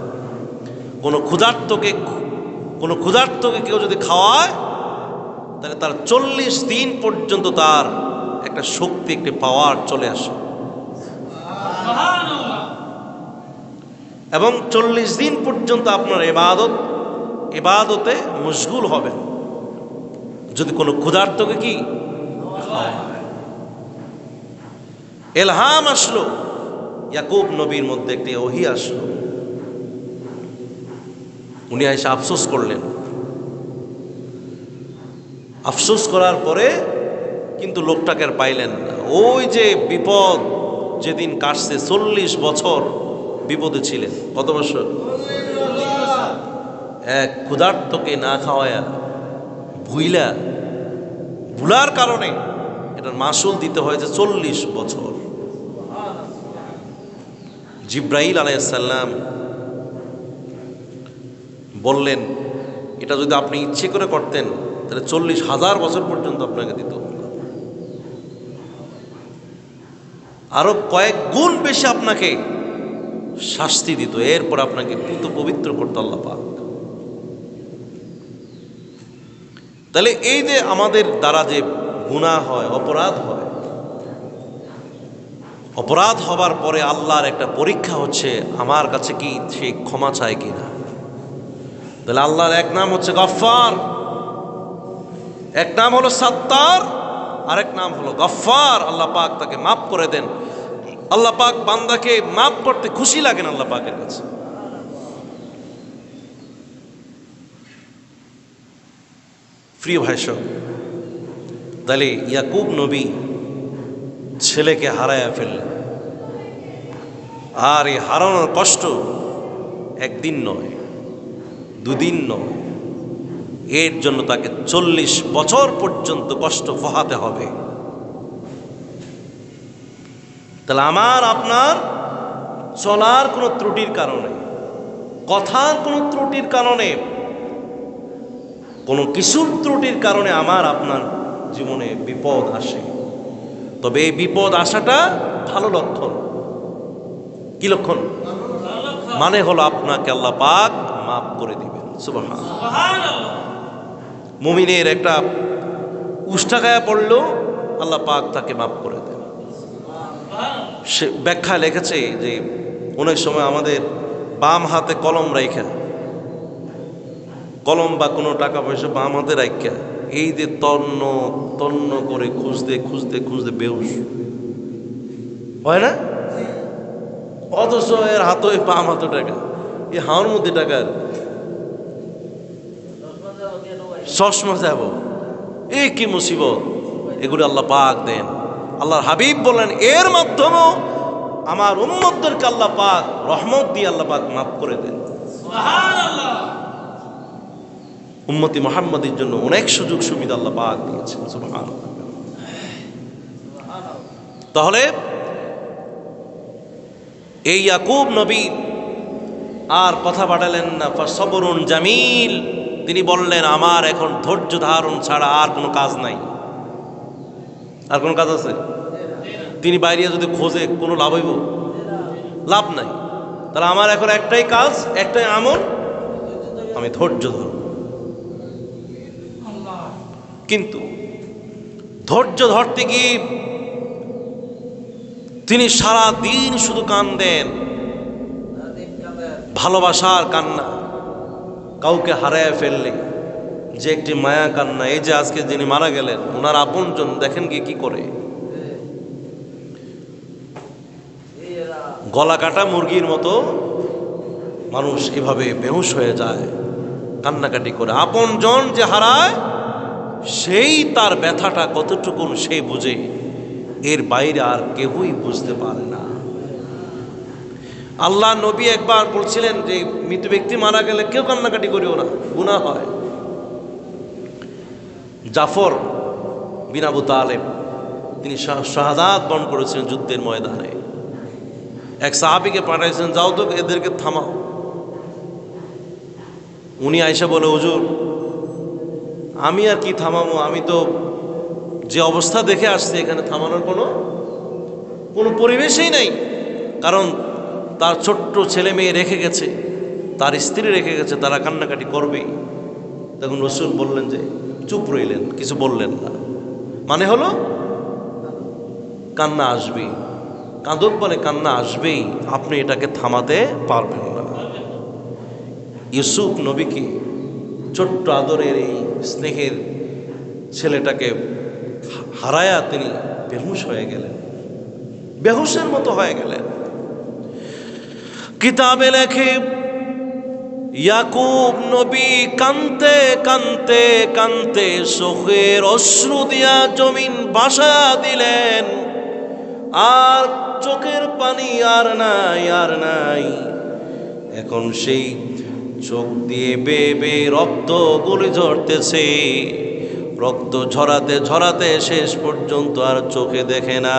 কোনো ক্ষুধার্তকে কেউ যদি খাওয়ায় তাহলে তার 40 দিন পর্যন্ত তার একটা শক্তি, একটি পাওয়ার চলে আসে, এবং 40 দিন পর্যন্ত আপনার ইবাদতে মশগুল হবেন যদি কোনো ক্ষুধার্তকে কি খাওয়ায়। ইলহাম আসলো, ইয়াকুব নবীর মধ্যে একটি ওহী আসলো। উনি এসে আফসোস করলেন। আফসোস করার পরে কিন্তু লোকটাকে আর পাইলেন না। ওই যে বিপদ যেদিন কাটছে, 40 বছর বিপদে ছিলেন। কত বছর? এক ক্ষুধার্তকে না খাওয়ায়া ভুলার কারণে এটার মাসুল দিতে হয়েছে 40 বছর। জিব্রাইল আলাইহিস সালাম বললেন, এটা যদি আপনি ইচ্ছে করে করতেন তাহলে 40,000 বছর পর্যন্ত আপনাকে দিত, আরো কয়েক গুণ বেশি আপনাকে শাস্তি দিত, এরপর আপনাকে পবিত্র করতো আল্লাহ পাক। তাহলে এই যে আমাদের দ্বারা যে গুনাহ হয়, অপরাধ হয়, অপরাধ হবার পরে আল্লাহর একটা পরীক্ষা হচ্ছে আমার কাছে কি সে ক্ষমা চায় কিনা। তাহলে আল্লাহর এক নাম হচ্ছে গফফার, এক নাম হলো সাত্তার, আরেক নাম হলো গফফার। আল্লাহ পাক তাকে মাফ করে দেন। আল্লাহ পাক বান্দাকে মাফ করতে খুশি লাগেন আল্লাহ পাকের কাছে। প্রিয় ভাই সব, তাহলে ইয়াকুব নবী ছেলেকে হারায়া ফেললেন। আর এই হারানোর কষ্ট একদিন নয়, দুদিন নয়, এর জন্য তাকে 40 বছর পর্যন্ত কষ্ট পোহাতে হবে। তাহলে আমার আপনার চলার কোনো ত্রুটির কারণে, কথার কোনো ত্রুটির কারণে, কোনো কিছুর ত্রুটির কারণে আমার আপনার জীবনে বিপদ আসে, তবে এই বিপদ আসাটা ভালো লক্ষণ। কি লক্ষণ? মানে হলো আপনাকে আল্লাহ পাক মাফ করে দিবেন। সুবহানাল্লাহ। মুমিনের একটা উষ্টাখায়া পড়লেও আল্লাহ পাক তাকে মাফ করে দেন। সে ব্যাখ্যা লিখেছে যে অনেক সময় আমাদের বাম হাতে কলম রাইখা কলম বা কোনো টাকা পয়সা বা আমাদের রাইখা এই যে তন্ন তন্ন করে খুঁজতে খুঁজতে খুঁজতে বেহুশ হয় না? অথচ এর হাতে পা হাতে টাকা, এই হাওয়ার মধ্যে টাকা, চশমা যাব, এই কি মুসিবত! এগুলি আল্লাহ পাক দেন। আল্লাহর হাবিব বলেন এর মাধ্যমেও আমার উম্মতদেরকে আল্লাহ পাক রহমত দিয়ে আল্লাহ পাক মাফ করে দেন। উম্মতি মুহাম্মাদের জন্য অনেক সুযোগ সুবিধা আল্লাহ পাক দিয়েছেন। সুবহানাল্লাহ। তাহলে এই ইয়াকুব নবী আর কথা বাড়ালেন না। ফাসবরুন জামিল, তিনি বললেন আমার এখন ধৈর্য ধারণ ছাড়া আর কোনো কাজ নাই। আর কোনো কাজ আছে? তিনি বাইরে যদি খোঁজে কোনো লাভ হইব? লাভ নাই। তাহলে আমার এখন একটাই কাজ, একটাই আমল, আমি ধৈর্য ধরব। কিন্তু ধৈর্য ধরতে গিয়ে তিনি সারা দিন শুধু কান্দেন, ভালোবাসার কান্না, কাউকে হারায় ফেললে যে একটি মায়া কান্না। এই যে আজকে যিনি মারা গেলেন ওনার আপনজন দেখেন কি করে, গলা কাটা মুরগির মতো মানুষ এভাবে বেহুশ হয়ে যায় কান্নাকাটি করে। আপনজন যে হারায় সেই তার ব্যথাটা কতটুকু সে বুঝে, এর বাইরে আর কেউই বুঝতে পারে না। আল্লাহ নবী একবার বলছিলেন যে মৃত ব্যক্তি মারা গেলে কেউ কান্নাকাটি করিও না, গুনাহ হয়। জাফর বিন আবু তালেব তিনি শাহাদাত বরণ করেছিলেন যুদ্ধের ময়দানে। এক সাহাবীকে পাঠাইছেন, যাও তো এদেরকে থামাও। উনি আয়েশা বলে, হুজুর আমি আর কি থামাবো, আমি তো যে অবস্থা দেখে আসছি এখানে থামানোর কোনো পরিবেশই নাই। কারণ তার ছোট্ট ছেলে মেয়ে রেখে গেছে, তার স্ত্রী রেখে গেছে, তারা কান্নাকাটি করবেই। তখন রসুল বললেন যে চুপ রইলেন, কিছু বললেন না। মানে হলো কান্না আসবেই, কাঁদক বলে কান্না আসবেই, আপনি এটাকে থামাতে পারবেন না। ইউসুফ নবীকে ছোট্ট আদরের এই স্নেহের ছেলেটাকে হারায়া তিনি বেহুশ হয়ে গেলেন, বেহুশের মতো হয়ে গেলেন। কিতাবে লেখে ইয়াকুব নবী কানতে কানতে কানতে চোখের অশ্রু দিয়া জমিন ভাসা দিলেন, আর চোখের পানি আর নাই, আর নাই। এখন সেই চোখ দিয়ে বেয়ে বেয়ে রক্ত গুলি ঝরতেছে, রক্ত ঝরাতে ঝরাতে শেষ পর্যন্ত আর চোখে দেখে না।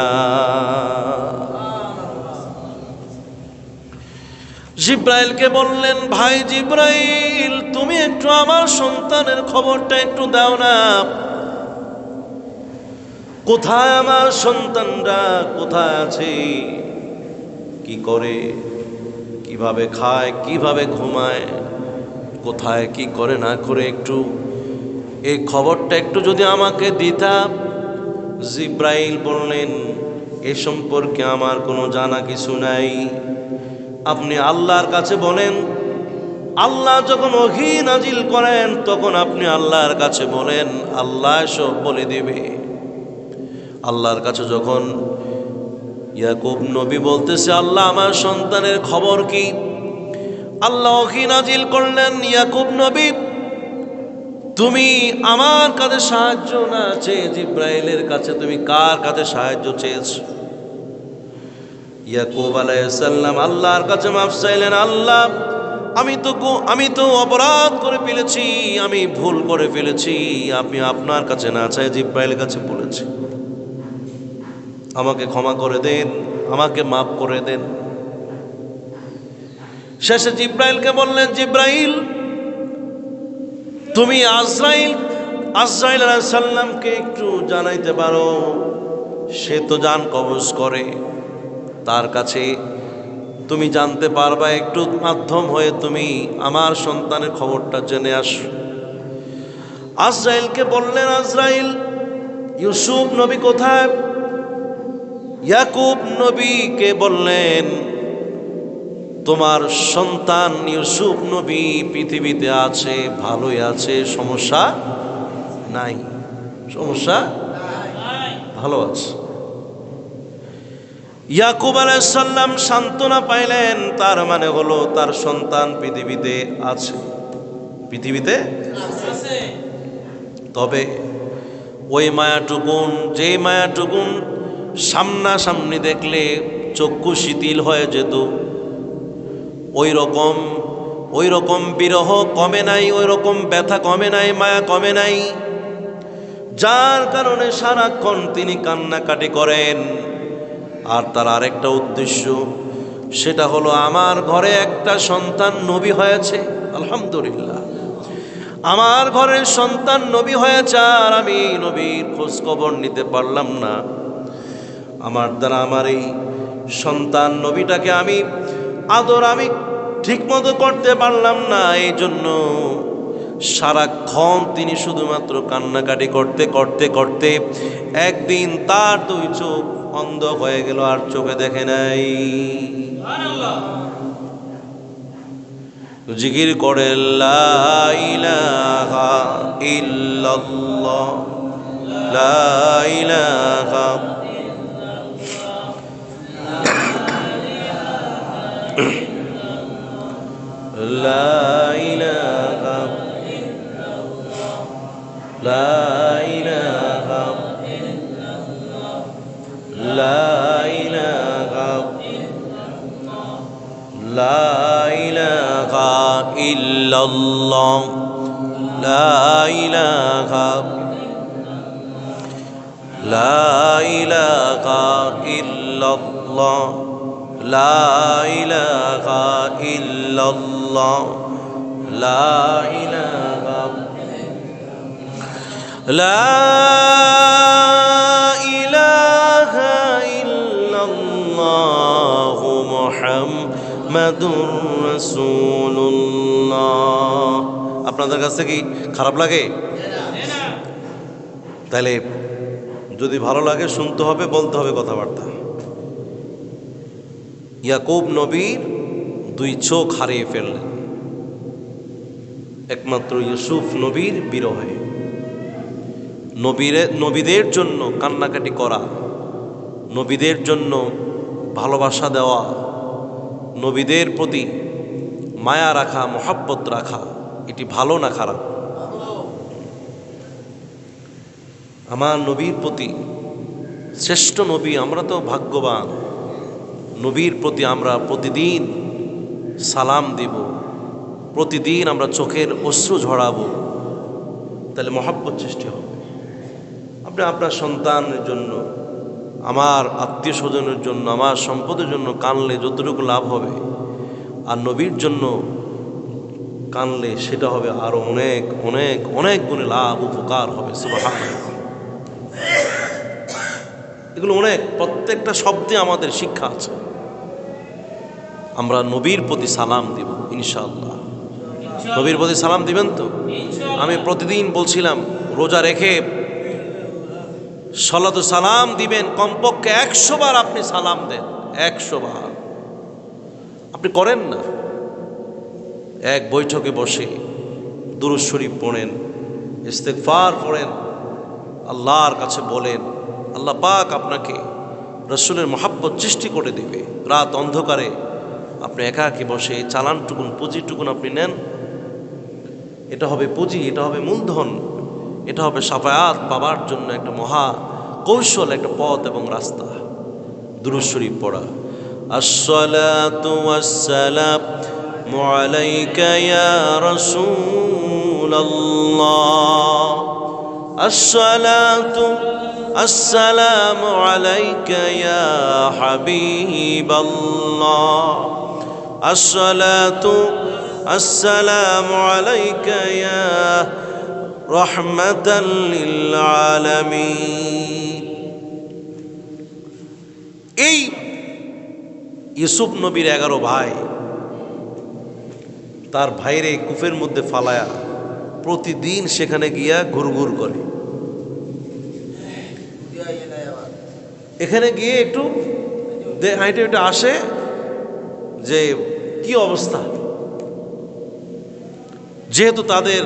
জিব্রাইলকে বললেন, ভাই জিব্রাইল তুমি একটু আমার সন্তানের খবরটা একটু দাও না, কোথায় আমার সন্তানরা, কোথায় আছে, কি করে, কিভাবে খায়, কিভাবে ঘুমায়, কোথায় কি করে না করে, একটু এই খবরটা একটু যদি আমাকে দিতা। জিব্রাইল বললেন, এ সম্পর্কে আমার কোনো জানা কিছু নাই, আপনি আল্লাহর কাছে বলেন। আল্লাহ যখন ওহী নাজিল করেন তখন আপনি আল্লাহর কাছে বলেন, আল্লাহ সব বলে দেবে। আল্লাহর কাছে যখন ইয়াকুব নবী বলতেছে, আল্লাহ আমার সন্তানের খবর কি, আল্লাহ ওহী নাজিল করলেন, ইয়াকুব নবী তুমি আমার কাছে সাহায্য না চেয়ে জিব্রাইলের কাছে তুমি কার কাছে সাহায্য চেয়েছো? ইয়াকুব আলাইহিস সালাম আল্লাহর কাছে মাফ চাইলেন, আল্লাহ আমি তো অপরাধ করে ফেলেছি, আমি ভুল করে ফেলেছি, আমি আপনার কাছে না চাই জিব্রাইলের কাছে বলেছি, আমাকে ক্ষমা করে দেন, আমাকে মাফ করে দেন। শেষে জিব্রাইলকে বললেন, জিব্রাইল তুমি আজরাইল আলাইহিস সালামকে একটু জানাইতে পারো, সে তো জান কবজ করে, তার কাছে তুমি জানতে পারবা, একটু মাধ্যম হয়ে তুমি আমার সন্তানের খবরটা জেনে আসো। আজরাইলকে বললেন, আজরাইল ইউসুফ নবী কোথায়? ইয়াকুব নবীকে বললেন, তোমার সন্তান ইউসুফ নবী পৃথিবীতে আছে, ভালোই আছে, সমস্যা নাই, সমস্যা ভালো আছে। ইয়াকুব আলাইহিস সালাম সান্ত্বনা পাইলেন, তার মানে হলো তার সন্তান পৃথিবীতে আছে, পৃথিবীতে আছে। তবে ওই মায়াটুকুন, যে মায়াটুকুন সামনাসামনি দেখলে চক্ষু শিথিল হয়ে যেত, ওই রকম বিরহ কমে নাই, ওই রকম ব্যথা কমে নাই, মায়া কমে নাই, যার কারণে সারাক্ষণ তিনি কান্নাকাটি করেন। আর তার আরেকটা উদ্দেশ্য, সেটা হলো আমার ঘরে একটা সন্তান নবী হয়েছে, আলহামদুলিল্লাহ, আমার ঘরের সন্তান নবী হয়েছে, আর আমি নবীর খোঁজ খবর নিতে পারলাম না। আমার দ্বারা আমার এই সন্তান নবীটাকে আমি আদর আমি ঠিকমতো করতে পারলাম না, এই জন্য সারাক্ষণ তিনি শুধুমাত্র কান্নাকাটি করতে করতে করতে একদিন তার দুই চোখ অন্ধ হয়ে গেল, আর চোখে দেখে নাই। জিকির করে লা ইলাহা ইল্লাল্লাহ, লা ইলাহা লা ইলাহা লা ইলাহা লা ইলাহা লা ইলাহা ইল্লাল্লাহ, লা ইলাহা লা ইলাহা ইল্লাল্লাহ, লা ইলাহা ইল্লাল্লাহ, লা ইলাহা লা ইলাহা ইল্লাল্লাহ মুহাম্মাদুর রাসূলুল্লাহ। আপনাদের কাছে কি খারাপ লাগে? তাহলে যদি ভালো লাগে শুনতে হবে, বলতে হবে কথাবার্তা। ইয়াকুব নবীর দুই চোখ হারিয়ে ফেললেন একমাত্র ইউসুফ নবীর বিরহে। নবীদের জন্য কান্নাকাটি করা, নবীদের জন্য ভালোবাসা দেওয়া, নবীদের প্রতি মায়া রাখা, মহব্বত রাখা, এটি ভালো না খারাপ? আমার নবীর প্রতি, শ্রেষ্ঠ নবী, আমরা তো ভাগ্যবান, নবীর প্রতি আমরা প্রতিদিন সালাম দিব, প্রতিদিন আমরা চোখের অশ্রু ঝরাবো, তাহলে মহব্বত সৃষ্টি হবে। আপনি আপনার সন্তানের জন্য, আমার আত্মীয় স্বজনের জন্য, আমার সম্পদের জন্য কানলে যতটুকু লাভ হবে, আর নবীর জন্য কানলে সেটা হবে আরো অনেক অনেক অনেক গুণে লাভ, উপকার হবে। সুবহানাল্লাহ। এগুলো অনেক, প্রত্যেকটা শব্দে আমাদের শিক্ষা আছে। আমরা নবীর প্রতি সালাম দিব ইনশাআল্লাহ। নবীর প্রতি সালাম দিবেন তো? আমি প্রতিদিন বলছিলাম, রোজা রেখে সালাতু সালাম দিবেন, কমপক্ষে 100 বার আপনি সালাম দেন, 100 বার। আপনি করেন না? এক বৈঠকে বসে দুরূদ শরীফ পড়েন, ইস্তেগফার পড়েন, আল্লাহর কাছে বলেন, আল্লাহ পাক আপনাকে রসুলের মহব্বত সৃষ্টি করে দেবে। রাত অন্ধকারে আপনি একাকী বসে চালানটুকুন, পুঁজিটুকুন আপনি নেন, এটা হবে পুঁজি, এটা হবে মূলধন, এটা হবে শাফায়াত পাবার জন্য একটা মহা কৌশল, একটা পথ এবং রাস্তা। দুরূদ শরীফ পড়া। আসসালাতু ওয়াসসালামু আলাইকা ইয়া রাসূলাল্লাহ, আসসালাতু আসসালামু আলাইকা ইয়া হাবিবাল্লাহ, আসসালাতু আসসালামু আলাইকা ইয়া রাহমাতাল লিল আলামিন। এই ইউসুফ নবীর 11 ভাই, তার ভাইরে কূপের মধ্যে ফালায়া প্রতিদিন সেখানে গিয়া ঘুরঘুর করে। এখানে গিয়ে একটু হাইটে আসে যে কি অবস্থা। যেহেতু তাদের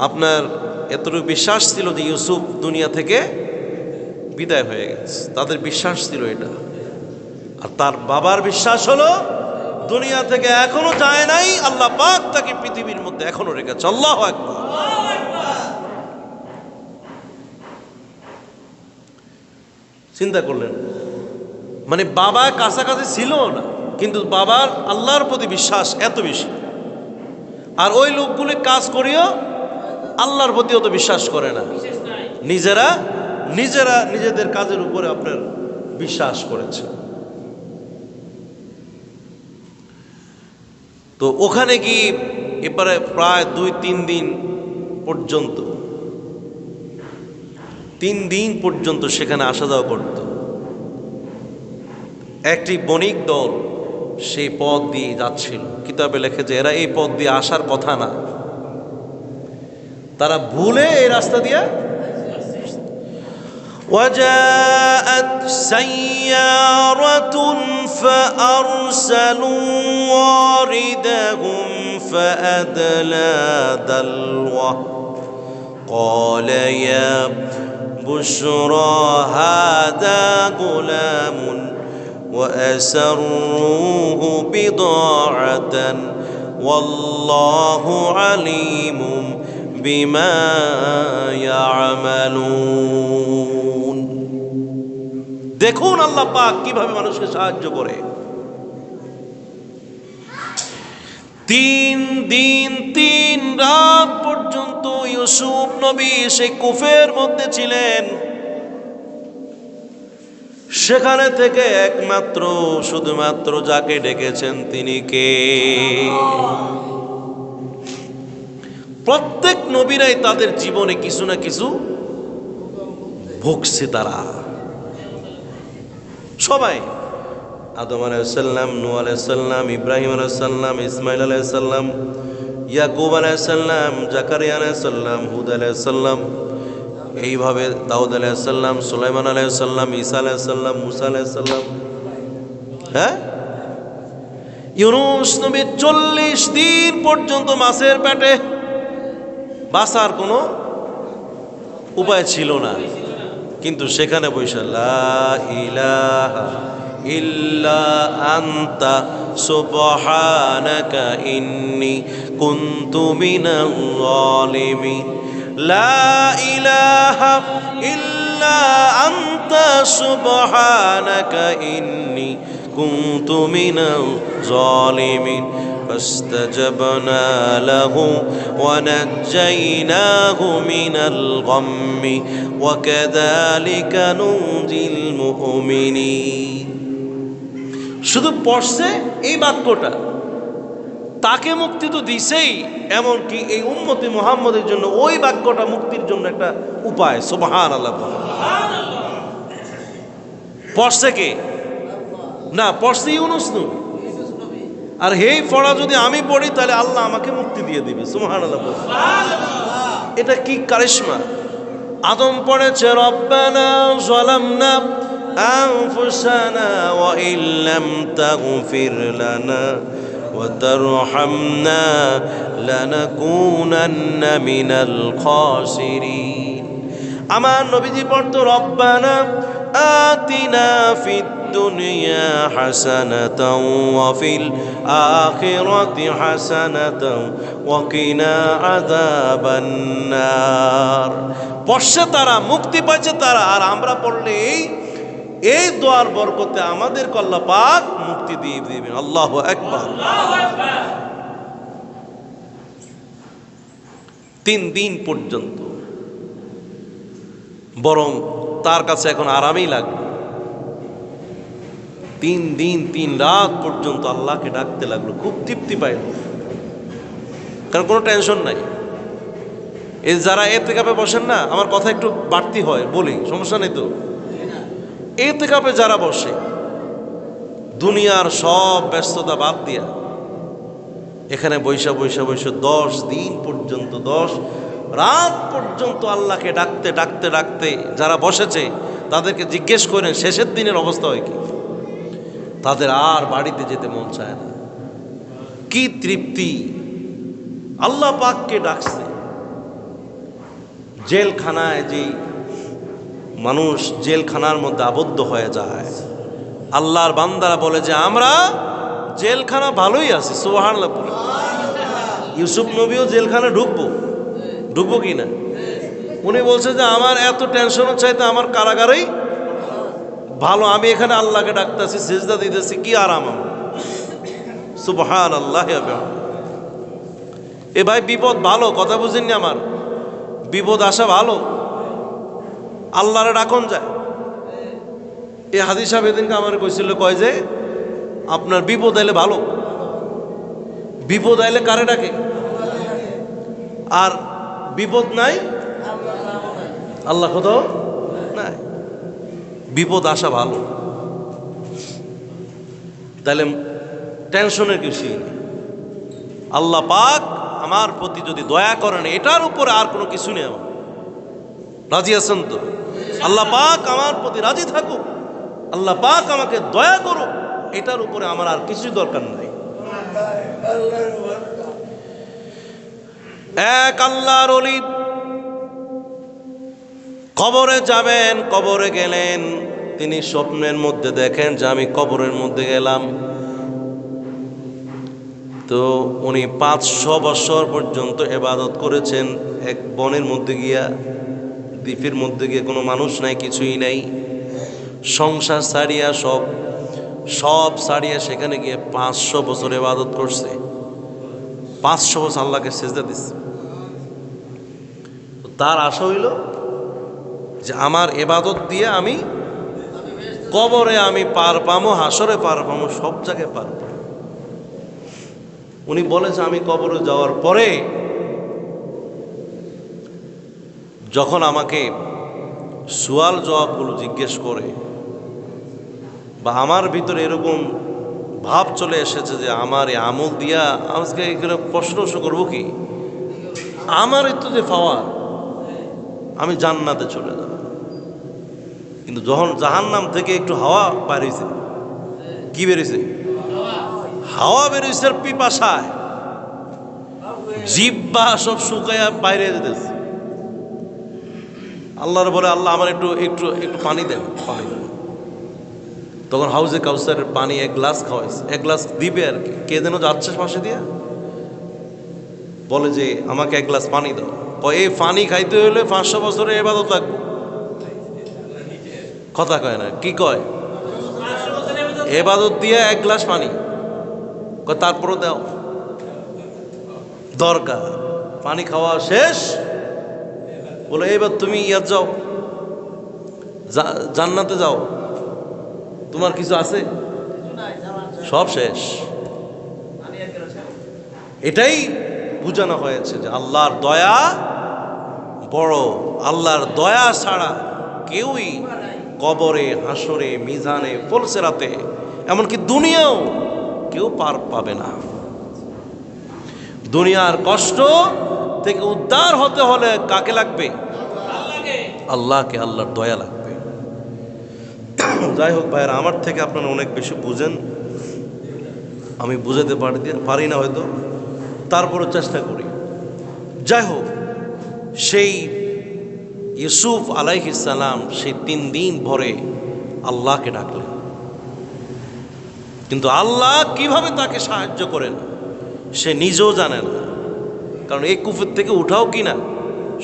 আপনার এতটুকু বিশ্বাস ছিল যে ইউসুফ দুনিয়া থেকে বিদায় হয়ে গেছে, তাদের বিশ্বাস ছিল এটা। আর তার বাবার বিশ্বাস হলো দুনিয়া থেকে এখনো যায় নাই, আল্লাহ পাক তাকে পৃথিবীর মধ্যে এখনো রেখেছে। আল্লাহু আকবার। চিন্তা করলেন, মানে বাবা কাছাকাছি ছিল না, কিন্তু বাবার আল্লাহর প্রতি বিশ্বাস এত বেশি। আর ওই লোকগুলি কাজ করিও আল্লাহর প্রতি অত বিশ্বাস করে না, নিজেরা নিজেদের কাজের উপরে আপনার বিশ্বাস করেছে। তো ওখানে কি এবারে প্রায় 2-3 দিন পর্যন্ত 3 দিন পর্যন্ত সেখানে আসা যাওয়া করত। একটি বণিক দল সেই পথ দিয়ে যাচ্ছিল। কিতাবে লেখে যে এরা এই পথ দিয়ে আসার কথা না, তারা ভুলে এই রাস্তা দিয়ে وجاءت سيارة فأرسلوا واردهم فأدلى دلوه قال يا بشرى هذا غلام وأسروه بضاعة والله عليم بما يعملون। দেখুন আল্লাহ পাক কিভাবে মানুষকে সাহায্য করে। 3 দিন 3 রাত পর্যন্ত ইউসুফ নবী সেই কুফের মধ্যে ছিলেন। সেখানে থেকে একমাত্র শুধুমাত্র যাকে ডেকেছেন তিনি কে? প্রত্যেক নবীরাই তাদের জীবনে কিছু না কিছু ভুগছে। তারা সবাই, আদম আলাইহিস সালাম, নূহ আলাইহিস সালাম, ইব্রাহিম আলাইহিস সালাম, ইসমাইল আলাইহিস সালাম, ইয়াকুব আলাইহিস সালাম, জাকারিয়া আলাইহিস সালাম, হুদ আলাইহিস সালাম, এইভাবে দাউদ আলাইহিস সালাম, সুলাইমান আলাইহিস সালাম, ঈসা আলাইহিস সালাম, মুসা আলাইহিস সালাম। হ্যাঁ, ইউনূস নবী 40 দিন পর্যন্ত মাছের পেটে, বাঁচার কোনো উপায় ছিল না, কিন্তু সেখানে বসে লা ইলাহা ইল্লা আনতা সুবহানাকা ইন্নী কুনতু মিনাল যালিমিন। লা ইলাহা ইল্লা আনতা সুবহানাকা ইন্নী কুনতু মিনাল যালিমিন। فاستجبنا له ونجيناه من الغم وكذلك ننجي المؤمنين। শুধু পড়ছে এই বাক্যটা, তাকে মুক্তি তো দিছেই, এমনকি এই উম্মতে মুহাম্মদের জন্য ওই বাক্যটা মুক্তির জন্য একটা উপায়। সুবহানাল্লাহ। পড়ছে কে? না, পড়ছে ইউনূস নবী। আর এই পড়া যদি আমি পড়ি তাহলে আল্লাহ আমাকে মুক্তি দিয়ে দিবে। সুবহানাল্লাহ। এটা কি কারিশমা। আদম পড়েছে রব্বানা যালামনা আনফুসানা ওয়া ইল্লাম তাগফির লানা ওয়া তারহামনা লানাকুনান্না মিনাল খাসিরিন। আমার নবীজি পড়তো রব্বানা আতিনা ফিদ দুনিয়া হাসানাতাও ওয়া ফিল আখিরাতি হাসানাতাও ওয়া কিনা আযাবান নার। পড়ছে তারা, মুক্তি পাইছে তারা। আর আমরা পড়লে এই দোয়ার বরকতে আমাদের আল্লাহ পাক মুক্তি দিয়ে দিবেন। আল্লাহু আকবার। 3 দিন পর্যন্ত, বরং তার কাছে এখন আরামই লাগবে। 3 দিন 3 রাত পর্যন্ত আল্লাহকে ডাকতে লাগলো, খুব তৃপ্তি পাইল, কারণ কোনো টেনশন নাই। এই যারা ইতিকাফে বসেন না, আমার কথা একটু বাড়তি হয় বলি, সমস্যা নেই তো। ইতিকাফে যারা বসে, দুনিয়ার সব ব্যস্ততা বাদ দিয়া এখানে বৈশা 10 দিন পর্যন্ত, 10 রাত পর্যন্ত আল্লাহকে ডাকতে ডাকতে ডাকতে যারা বসেছে, তাদেরকে জিজ্ঞেস করেন শেষের দিনের অবস্থা হয় কি। তাদের আর বাড়িতে যেতে মন চায় না, কি তৃপ্তি! আল্লাহ পাককে ডাকছে। জেলখানায় যে মানুষ জেলখানার মধ্যে আবদ্ধ হয়ে যায়, আল্লাহর বান্দারা বলে যে আমরা জেলখানা ভালোই আছি, সুবহানাল্লাহ বলে। ইউসুফ নবীও জেলখানা ঢুকবো কি না? উনি বলছে যে আমার এত টেনশনের চাইতে আমার কারাগারেই ভালো, আমি এখানে আল্লাহকে ডাকতেছি, সিজদা দিতেছি, কি আরাম আমার। সুবহানাল্লাহ। এ ভাই বিপদ ভালো, কথা বুঝেননি আমার? বিপদ আসা ভালো, আল্লাহরে ডাকন যায়। এই হাদিস সাহেব এদিনকে আমার কইছিল, কয় যে আপনার বিপদ আইলে ভালো, বিপদ আইলে কারে ডাকে, আর বিপদ নাই আল্লাহ কোথাও নাই। বিপদ আসা ভালো, তাহলে টেনশনের কিছুই নেই। আল্লাহ পাক আমার প্রতি যদি দয়া করেন, এটার উপরে আর কোনো কিছু নেই। আমার রাজি আছেন তো? আল্লাহ পাক আমার প্রতি রাজি থাকুক, আল্লাহ পাক আমাকে দয়া করুক, এটার উপরে আমার আর কিছু দরকার নাই। এক আল্লাহর ওলি কবরে যাবেন, কবরে গেলেন, তিনি স্বপ্নের মধ্যে দেখেন যে আমি কবরের মধ্যে গেলাম। তো উনি 500 বছর পর্যন্ত ইবাদত করেছেন এক বনের মধ্যে গিয়া, দ্বীপের মধ্যে গিয়ে, কোনো মানুষ নাই, কিছুই নাই, সংসার ছাড়িয়া সব ছাড়িয়া সেখানে গিয়ে 500 বছর ইবাদত করছে। 500 বছর আল্লাহকে সিজদা দিচ্ছে। তার আশা হইল যে আমার ইবাদত দিয়ে আমি কবরে আমি পার পামো, হাসরে পার পামো, সব জায়গায় পার পাবো। উনি বলে যে আমি কবরে যাওয়ার পরে যখন আমাকে সুয়াল জবাবগুলো জিজ্ঞেস করে, বা আমার ভিতরে এরকম ভাব চলে এসেছে যে আমার এই আমল দিয়া আজকে এখানে প্রশ্ন করবো কি, আমার তো যে পাওয়া, আমি জান্নাতে চলে যাব। কিন্তু যখন জাহান্নাম থেকে একটু হাওয়া বেরিয়েছে, কি বেরিয়েছে? হাওয়া বেরিয়েছে পিপাসায়, জিহ্বা সব শুকায়া বাইরে যেতেছে। আল্লাহর বলে, আল্লাহ আমার একটু একটু একটু পানি দেন, পানি দেন। তখন হাউজে কাউসারের পানি 1 গ্লাস খাওয়াইছে, 1 গ্লাস দিবে আর কি। কে যেন যাচ্ছে পাশে দিয়ে, বলে যে আমাকে 1 গ্লাস পানি দাও। এই পানি খাইতে হলে 500 বছরের ইবাদত লাগবে। কথা কয় না, কি কয়? ইবাদত দিয়ে 1 গ্লাস পানি, তারপরও দাও দরকার। পানি খাওয়া শেষ, বলে এবার তুমি ইয়াত যাও, জান্নাতে যাও, তোমার কিছু আছে? সব শেষ। এটাই বোঝানো হয়েছে যে আল্লাহর দয়া বড়, আল্লাহর দয়া ছাড়া কেউই কবরে, হাসরে, মিজানে, ফুলসিরাতে, এমনকি দুনিয়াও কেউ পার পাবে না। দুনিয়ার কষ্ট থেকে উদ্ধার হতে হলে কাকে লাগবে? আল্লাহকে, আল্লাহর দয়া লাগবে। যাই হোক ভাইয়েরা, আমার থেকে আপনারা অনেক বেশি বুঝেন, আমি বুঝাতে পারি না হয়তো, তারপরে চেষ্টা করি। যাই হোক, সেই ইউসুফ আলাইহিস সালাম সেই 3 দিন ভরে আল্লাহকে ডাকলেন, কিন্তু আল্লাহ কিভাবে তাকে সাহায্য করেন সে নিজেও জানে না, কারণ এই কুফর থেকে উঠাও কিনা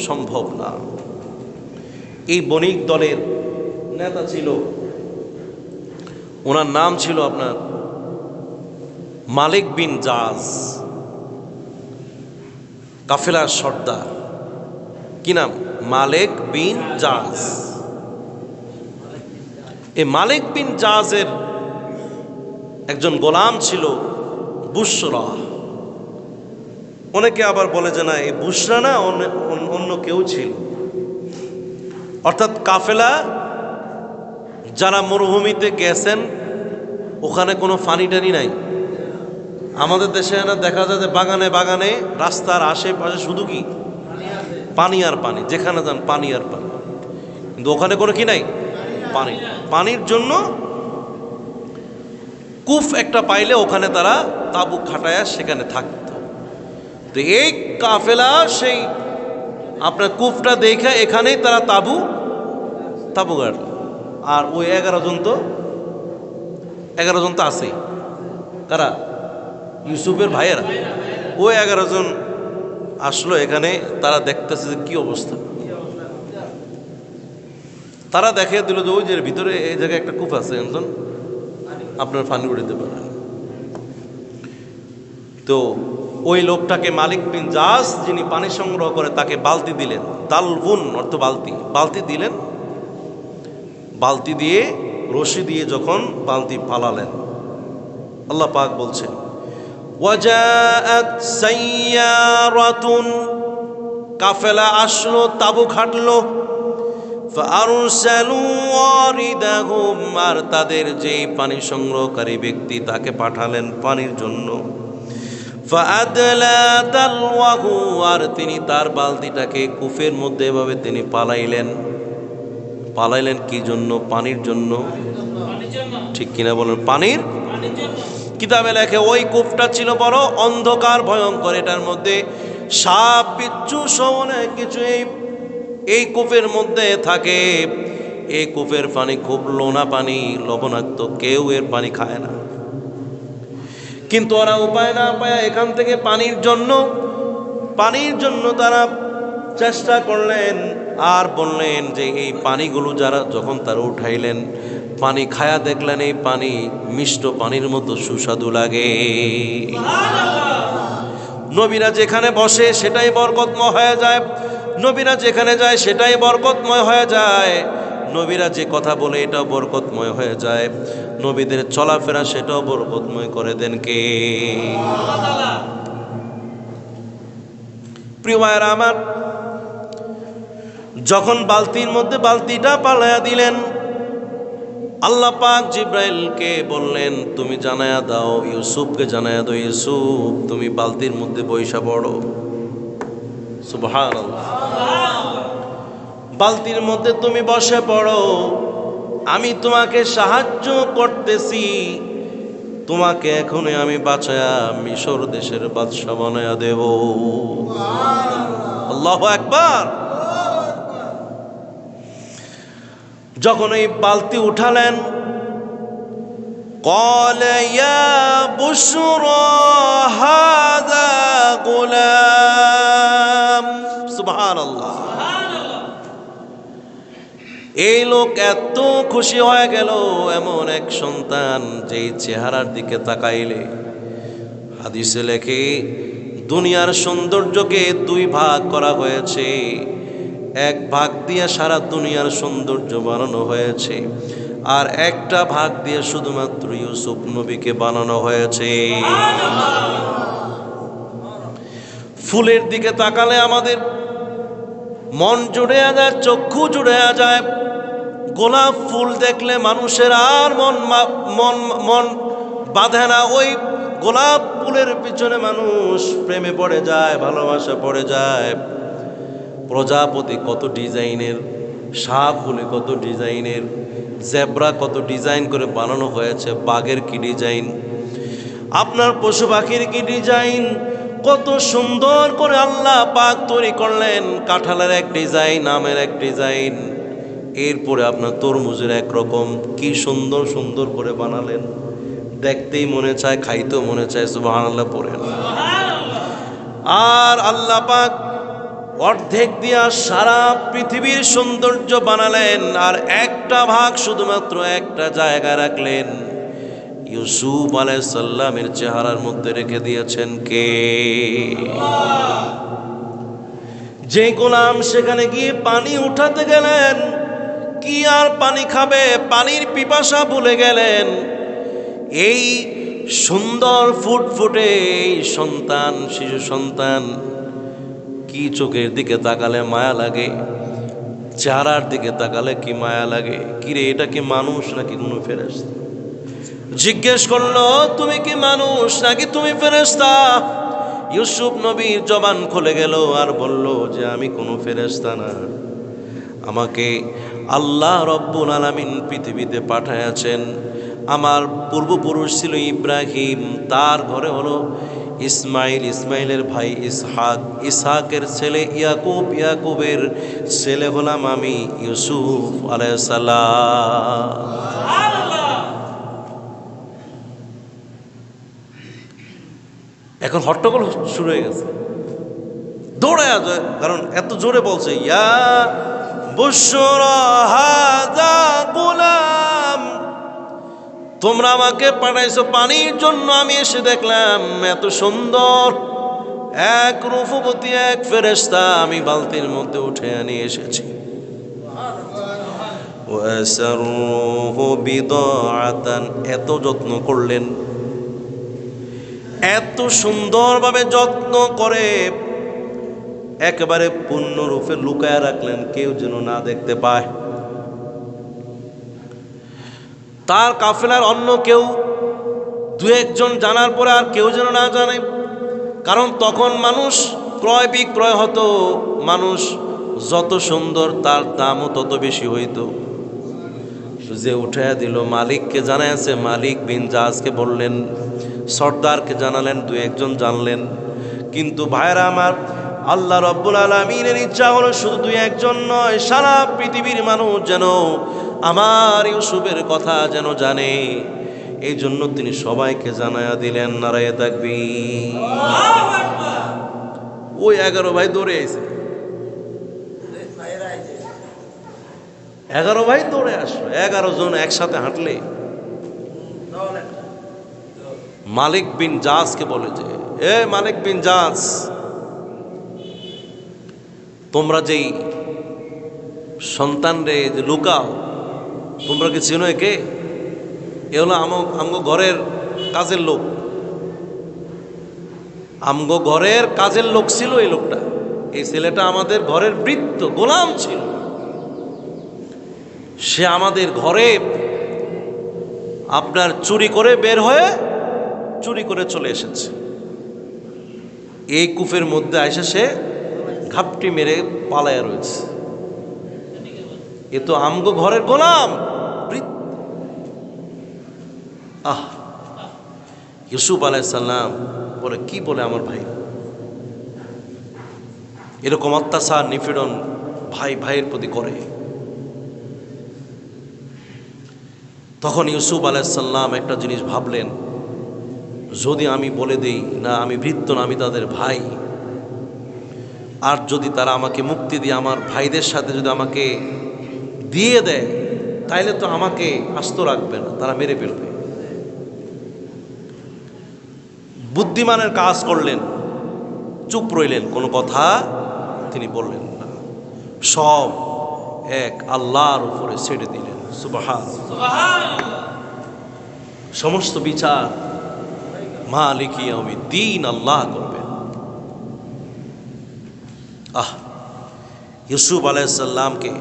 সম্ভব না। এই বণিক দলের নেতা ছিল, ওনার নাম ছিল আপনার মালিক বিন জাজ, কাফেলার সর্দার। কি নাম? মালিক বিন জাজ। এই মালিক বিন জাজের একজন গোলাম ছিল বুশরা। অনেকে আবার বলে যে না, এই বুশরা না, অন্য কেউ ছিল। অর্থাৎ কাফেলা যারা মরুভূমিতে গেছেন, ওখানে কোনো পানি টানি নাই। আমাদের দেশে না দেখা যায় যে বাগানে বাগানে, রাস্তার আশেপাশে শুধু কি পানি আর পানি, যেখানে যান পানি আর পানি, কিন্তু ওখানে কোনো কি নাই, পানি। পানির জন্য কূপ একটা পাইলে ওখানে তারা তাঁবু খাটায়া সেখানে থাকতো। তো এই কাফেলা সেই আপনার কূপটা দেখে এখানেই তারা তাঁবু গাড়ল। আর ওই 11 জন তো আছেই। কারা? ইউসুফের ভাইয়েরা। ওই 11 জন আসলো এখানে। তারা দেখতেছে যে কি অবস্থা। তারা দেখে দিল যে ওই যে ভিতরে এই জায়গায় একটা কূপ আছে, একজন আপনার পানি উঠাতে পারেন। তো ওই লোকটাকে মালিক বিন জাস, যিনি পানি সংগ্রহ করে, তাকে বালতি দিলেন। দালবুন অর্থ বালতি দিলেন। বালতি দিয়ে রশি দিয়ে যখন বালতি পালালেন, আল্লাহ পাক বলছেন ওয়াজাআত সাইয়ারাতুন, কাফেলা আসলো, তাঁবু খাটলো। ফাআরসালু ওয়ারিদাহুম, আর তাদের যে পানি সংগ্রহকারী ব্যক্তি তাকে পাঠালেন পানির জন্য। ফাআদলা দালওয়াহু, আর তিনি তার বালতিটাকে কূপের মধ্যে এভাবে তিনি পালাইলেন কি জন্য? পানির জন্য। ঠিক কিনা বলেন? পানির। কিতাবে লেখে ওই কূপটা ছিল বড় অন্ধকার, ভয়ঙ্কর। এটার মধ্যে সাপ বিচ্ছু সহ অনেক কিছু এই কূপের মধ্যে থাকে। এই কূপের পানি খুব লোনা পানি, লবণাক্ত, কেউ এর পানি খায় না। কিন্তু ওরা উপায় না পায় এখান থেকে পানির জন্য তারা চেষ্টা করলেন। আর বললেন যে এই পানিগুলো যখন তারা উঠাইলেন, পানি খায়া দেখলেন এই পানি মিষ্ট পানির মতো সুস্বাদু লাগে। নবীরা যেখানে বসে সেটাই বরকতময় হয়ে যায়, নবীরা যেখানে যায় সেটাই বরকতময় হয়ে যায়, নবীরা যে কথা বলে এটাও বরকতময় হয়ে যায়, নবীদের চলাফেরা সেটাও বরকতময় করে দেন কে? প্রিয় ভাইয়েরা আমার, যখন বালতির মধ্যে বালতিটা পালায়া দিলেন, আল্লাহ পাক জিব্রাইলকে বললেন তুমি জানায়া দাও, ইউসুফকে জানায়া দাও, ইউসুফ তুমি বালতির মধ্যে বইসা পড়ো। সুবহানাল্লাহ। বালতির মধ্যে তুমি বসে পড়ো, আমি তোমাকে সাহায্য করতেছি, তোমাকে এখনই আমি বাঁচায়া মিশর দেশের বাদশা বানায়া দেব। আল্লাহু আকবার। যখন এই বালতি উঠালেন, قال يا بشرى هذا غلام, সুবহানাল্লাহ। এই লোক এত খুশি হয়ে গেল, এমন এক সন্তান যেই চেহারার দিকে তাকাইলে, হাদিসে লেখে দুনিয়ার সৌন্দর্যকে 2 ভাগ করা হয়েছে, এক ভাগ দিয়ে সারা দুনিয়ার সৌন্দর্য বানানো হয়েছে, আর একটা ভাগ দিয়ে শুধুমাত্র ইউসুফ নবীকে বানানো হয়েছে। ফুলের দিকে তাকালে আমাদের মন জুড়ে যায়, চক্ষু জুড়ে যায়। গোলাপ ফুল দেখলে মানুষের আর মন বাঁধে না। ওই গোলাপ ফুলের পিছনে মানুষ প্রেমে পড়ে যায়, ভালোবাসা পড়ে যায়। প্রজাপতি কত ডিজাইনের, সাপ ফুলে কত ডিজাইনের, জেব্রা কত ডিজাইন করে বানানো হয়েছে, বাঘের কি ডিজাইন, আপনার পশু পাখির কি ডিজাইন, কত সুন্দর করে আল্লাহ পাক তৈরি করলেন। কাঁঠালের এক ডিজাইন, আমের এক ডিজাইন, এরপরে আপনার তরমুজের এক রকম, কি সুন্দর সুন্দর করে বানালেন, দেখতেই মনে চায়, খাইতেও মনে চায়। সুবহানাল্লাহ পড়েন। আর আল্লাহ পাক অর্ধেক দিয়া সারা পৃথিবীর সৌন্দর্য বানালেন, আর একটা ভাগ শুধুমাত্র একটা জায়গা রাখলেন, ইউসুফ আলাইহিস সালামের চেহারার মধ্যে রেখে দিয়েছেন কে? যে গোলাম সেখানে গিয়ে পানি উঠাতে গেলেন, কি আর পানি খাবে, পানির পিপাসা ভুলে গেলেন। এই সুন্দর ফুটফুটে এই সন্তান, শিশু সন্তান, কি চোখের দিকে তাকালে মায়া লাগে, চেহারার দিকে তাকালে কি মায়া লাগে। কিরে, এটা কি মানুষ নাকি কোনো ফেরেশতা? জিজ্ঞেস করলো তুমি কি মানুষ নাকি তুমি ফেরেশতা? ইউসুফ নবীর জবান খুলে গেল আর বলল যে আমি কোনো ফেরেশতা না, আমাকে আল্লাহ রব্বুল আলামিন পৃথিবীতে পাঠাইয়াছেন, আমার পূর্বপুরুষ ছিল ইব্রাহিম, তার ঘরে হলো ইসমাইল, ইসমাইলের ভাই ইসহাক, ইসহাকের ছেলে ইয়াকুব, ইয়াকুবের ছেলে হলাম আমি ইউসুফ আলাইহিস সালাম। এখন হট্টগোল শুরু হয়ে গেছে, দৌড়ায় যায়, কারণ এত জোরে বলছে ইয়া বুশরা হাযা গুলাম, তোমরা আমাকে পাঠাইছো পানির জন্য, আমি এসে দেখলাম এত সুন্দর এক রূপবতী এক ফেরেশতা আমি বালতির মধ্যে উঠে নিয়ে এসেছি। ওয়াসারুহু বিদাআতান, এত যত্ন করলেন, এত সুন্দরভাবে যত্ন করে একেবারে পূর্ণরূপে লুকায় রাখলেন, কেউ যেন না দেখতে পায়। তার কাফেলার অন্য কেউ দু একজন জানার পরে আর কেউ যেন না জানে, কারণ তখন মানুষ ক্রয় বিক্রয় হতো, মানুষ যত সুন্দর তার দামও তত বেশি হইতো। যে উঠাইয়া দিল মালিককে জানাইছে, মালিক বিন জাহাজকে বললেন, সর্দারকে জানালেন, দু একজন জানলেন। কিন্তু ভাইরা আমার, আল্লাহ রব্বুল আলামিনের ইচ্ছা হলো শুধু দুই একজন নয়, সারা পৃথিবীর মানুষ যেন আমার ইউসুফের কথা যেন জানে, এই জন্য তিনি সবাইকে জানায়া দিলেন। নারায়ে তাকবীর। ওই 11 ভাই দৌড়ে আইছে, 11 ভাই দৌড়ে আসলো। 11 জন একসাথে হাঁটলে মালিক বিন জাহাজকে বলে যে, এ মালিক বিন জাহাজ, তোমরা যেই সন্তানরে যে লুকাও, তোমরা কি চিনো একে? এ হলো আমগো ঘরের কাজের লোক, আমগো ঘরের কাজের লোক ছিল এই লোকটা। এই ছেলেটা আমাদের ঘরের ভৃত্য গোলাম ছিল, সে আমাদের ঘরে আপনার চুরি করে বের হয়ে চুরি করে চলে এসেছে। এই কূপের মধ্যে এসে সে ঘাপটি মেরে পালায়া রয়েছে। এ তো আমগো ঘরের গোলাম। ইউসুফ আলাইহিস সালাম বলে, কি বলে আমার ভাই? এরকম অত্যাচার নিপীড়ন ভাই ভাইয়ের প্রতি করে। তখন ইউসুফ আলাইহিস সালাম একটা জিনিস ভাবলেন, যদি আমি বলে দেই না আমি ভৃত্য না, আমি তাদের ভাই, আর যদি তারা আমাকে মুক্তি দিয়ে আমার ভাইদের সাথে যদি আমাকে দিয়ে দেয়, তাইলে তো আমাকে আস্ত রাখবে না, তারা মেরে ফেলবে। বুদ্ধিমানের কাজ করলেন, চুপ রইলেন, কোনো কথা তিনি বললেন না, সব এক আল্লাহর উপরে ছেড়ে দিলেন। সুবহানাল্লাহ। সমস্ত বিচার মালিক ইয়াউমিদ্দিন আল্লাহ করবেন। ইউসুফ আলাইহিস সালামকে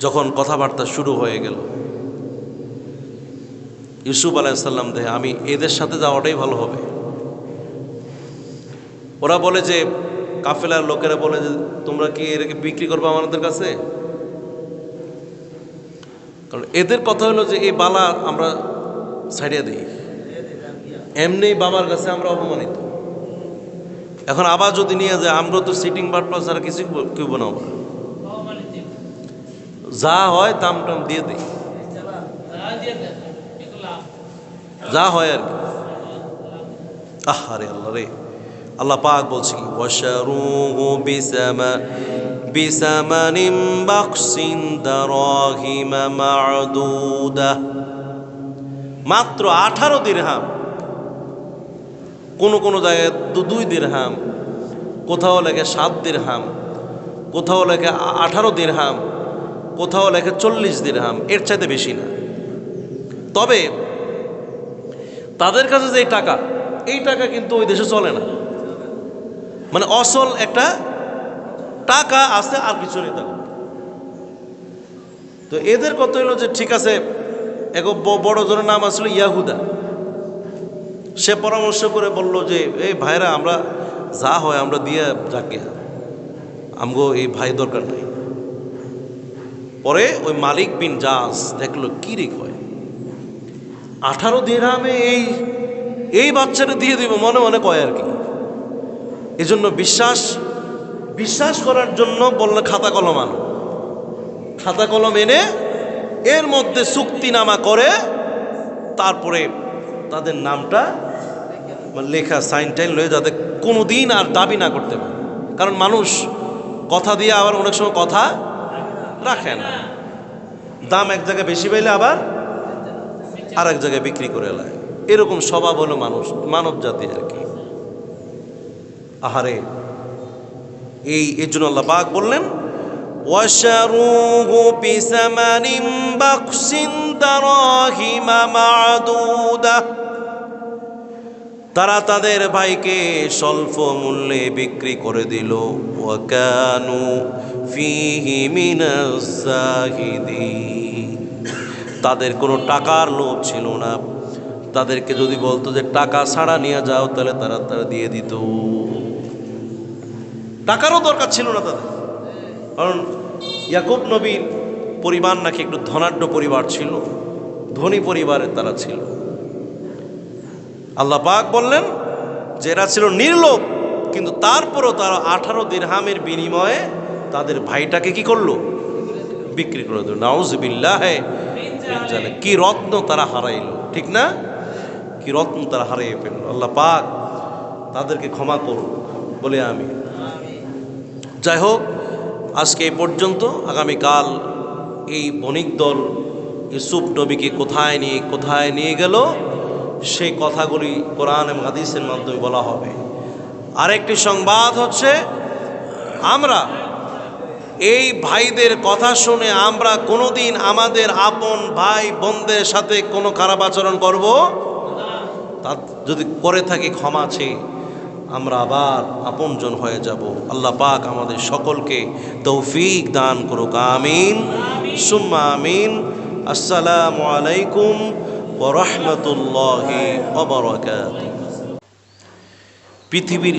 যখন কথাবার্তা শুরু হয়ে গেল, ইউসুফ আলাইহিস সালাম দেখে আমি এদের সাথে যাওয়াটাই ভালো হবে। ওরা বলে যে, কাফেলার লোকেরা বলে যে, তোমরা কি এটাকে বিক্রি করবে আমাদের কাছে? কারণ এদের কথা হলো যে এই বালা আমরা ছাড়িয়ে দিই, এমনি বাবার কাছে আমরা অপমানিত। এখন আবার যদি নিয়ে যায়, আমরা তো সিটিং বাটপাস আর কিছু কেউ বানাবো, যা হয় দাম টাম দিয়ে দিই, যা হয় আর কি। আরে আল্লাহ রে, আল্লাহ পাক বলছি, ওয়াশারুহু বিসামানিন বাকসিন দারাহিমা মা'দুদা, মাত্র 18 দিরহাম, কোন কোন জায়গায় 2 দিরহাম, কোথাও লেখে 7 দিরহাম, কোথাও লেখে 18 দিরহাম, কোথাও লেখে 40 দিরহাম, এর চাইতে বেশি না। তবে তাদের কাছে যে টাকা, এই টাকা কিন্তু ওই দেশে চলে না, মানে অসল একটা টাকা আছে, আর কিছু নেই টাকা। তো এদের কত হলো যে, ঠিক আছে, এক বড় জনের নাম আসলো ইয়াহুদা, সে পরামর্শ করে বলল যে, এই ভাইরা আমরা যা হয় আমরা দিয়ে যাকে, আমগো এই ভাই দরকার নেই। পরে ওই মালিক বিন জাহাজ দেখলো কি রে কয়, 18 দিরহামে এই বাচ্চাটা দিয়ে দিব মনে মনে কয় আর কি। এজন্য বিশ্বাস করার জন্য বললে খাতা কলম আনো, খাতা কলম এনে এর মধ্যে চুক্তিনামা করে তারপরে তাদের নামটা লেখা সাইন টাইন লয়ে যাতে কোনো দিন আর দাবি না করতে পারে। কারণ মানুষ কথা দিয়ে আবার অনেক সময় কথা রাখে না, দাম এক জায়গায় বেশি পাইলে আবার আর এক জায়গায় বিক্রি করে লায়, এরকম স্বভাব হলো মানব জাতি আর কি। আহারে এর জন্য আল্লাহ পাক বললেন ওয়াশারুহু বিসামানিন বাকসিন দারাহিমা মা'দুদা, তারা তাদের ভাইকে স্বল্প মূল্যে বিক্রি করে দিল। ওয়া কানু ফীহি মিনাজ যাহিদিন, তাদের কোনো টাকার লোভ ছিল না। তাদেরকে যদি বলতো যে টাকা ছাড়া নিয়ে যাও তাহলে তারা দিয়ে দিত, টাকারও দরকার ছিল না তাদের। কারণ ইয়াকুব নবীর পরিবার নাকি একটু ধনাঢ্য পরিবার ছিল, ধনী পরিবারের তারা ছিল। আল্লাহ পাক বললেন যে এরা ছিল নির্লোভ, কিন্তু তারপরও তারা 18 দিরহামের বিনিময়ে তাদের ভাইটাকে কি করলো? বিক্রি করে দিল। নাউজুবিল্লাহ, কি রত্ন তারা হারাইল, ঠিক না? কি রত্ন তারা হারিয়ে ফেলল। আল্লাহ পাক তাদেরকে ক্ষমা করুন বলে আমি। যাই হোক, আজকে এই পর্যন্ত। আগামীকাল এই বণিক দল ইউসুফ নবীকে কোথায় নিয়ে গেল সেই কথাগুলি কোরআন এবং হাদিসের মাধ্যমে বলা হবে। আরেকটি সংবাদ হচ্ছে, আমরা এই ভাইদের কথা শুনে আমরা কোনোদিন আমাদের আপন ভাই বোনদের সাথে কোনো খারাপ আচরণ করব তা যদি করে থাকি ক্ষমা চেয়ে আমরা আবার আপনজন হয়ে যাব। আল্লাহ পাক আমাদের সকলকে তৌফিক দান করুক, আমিন সুম্মা আমিন। আসসালামু আলাইকুম ওয়া রাহমাতুল্লাহি ওয়া বারাকাতুহু। পৃথিবীর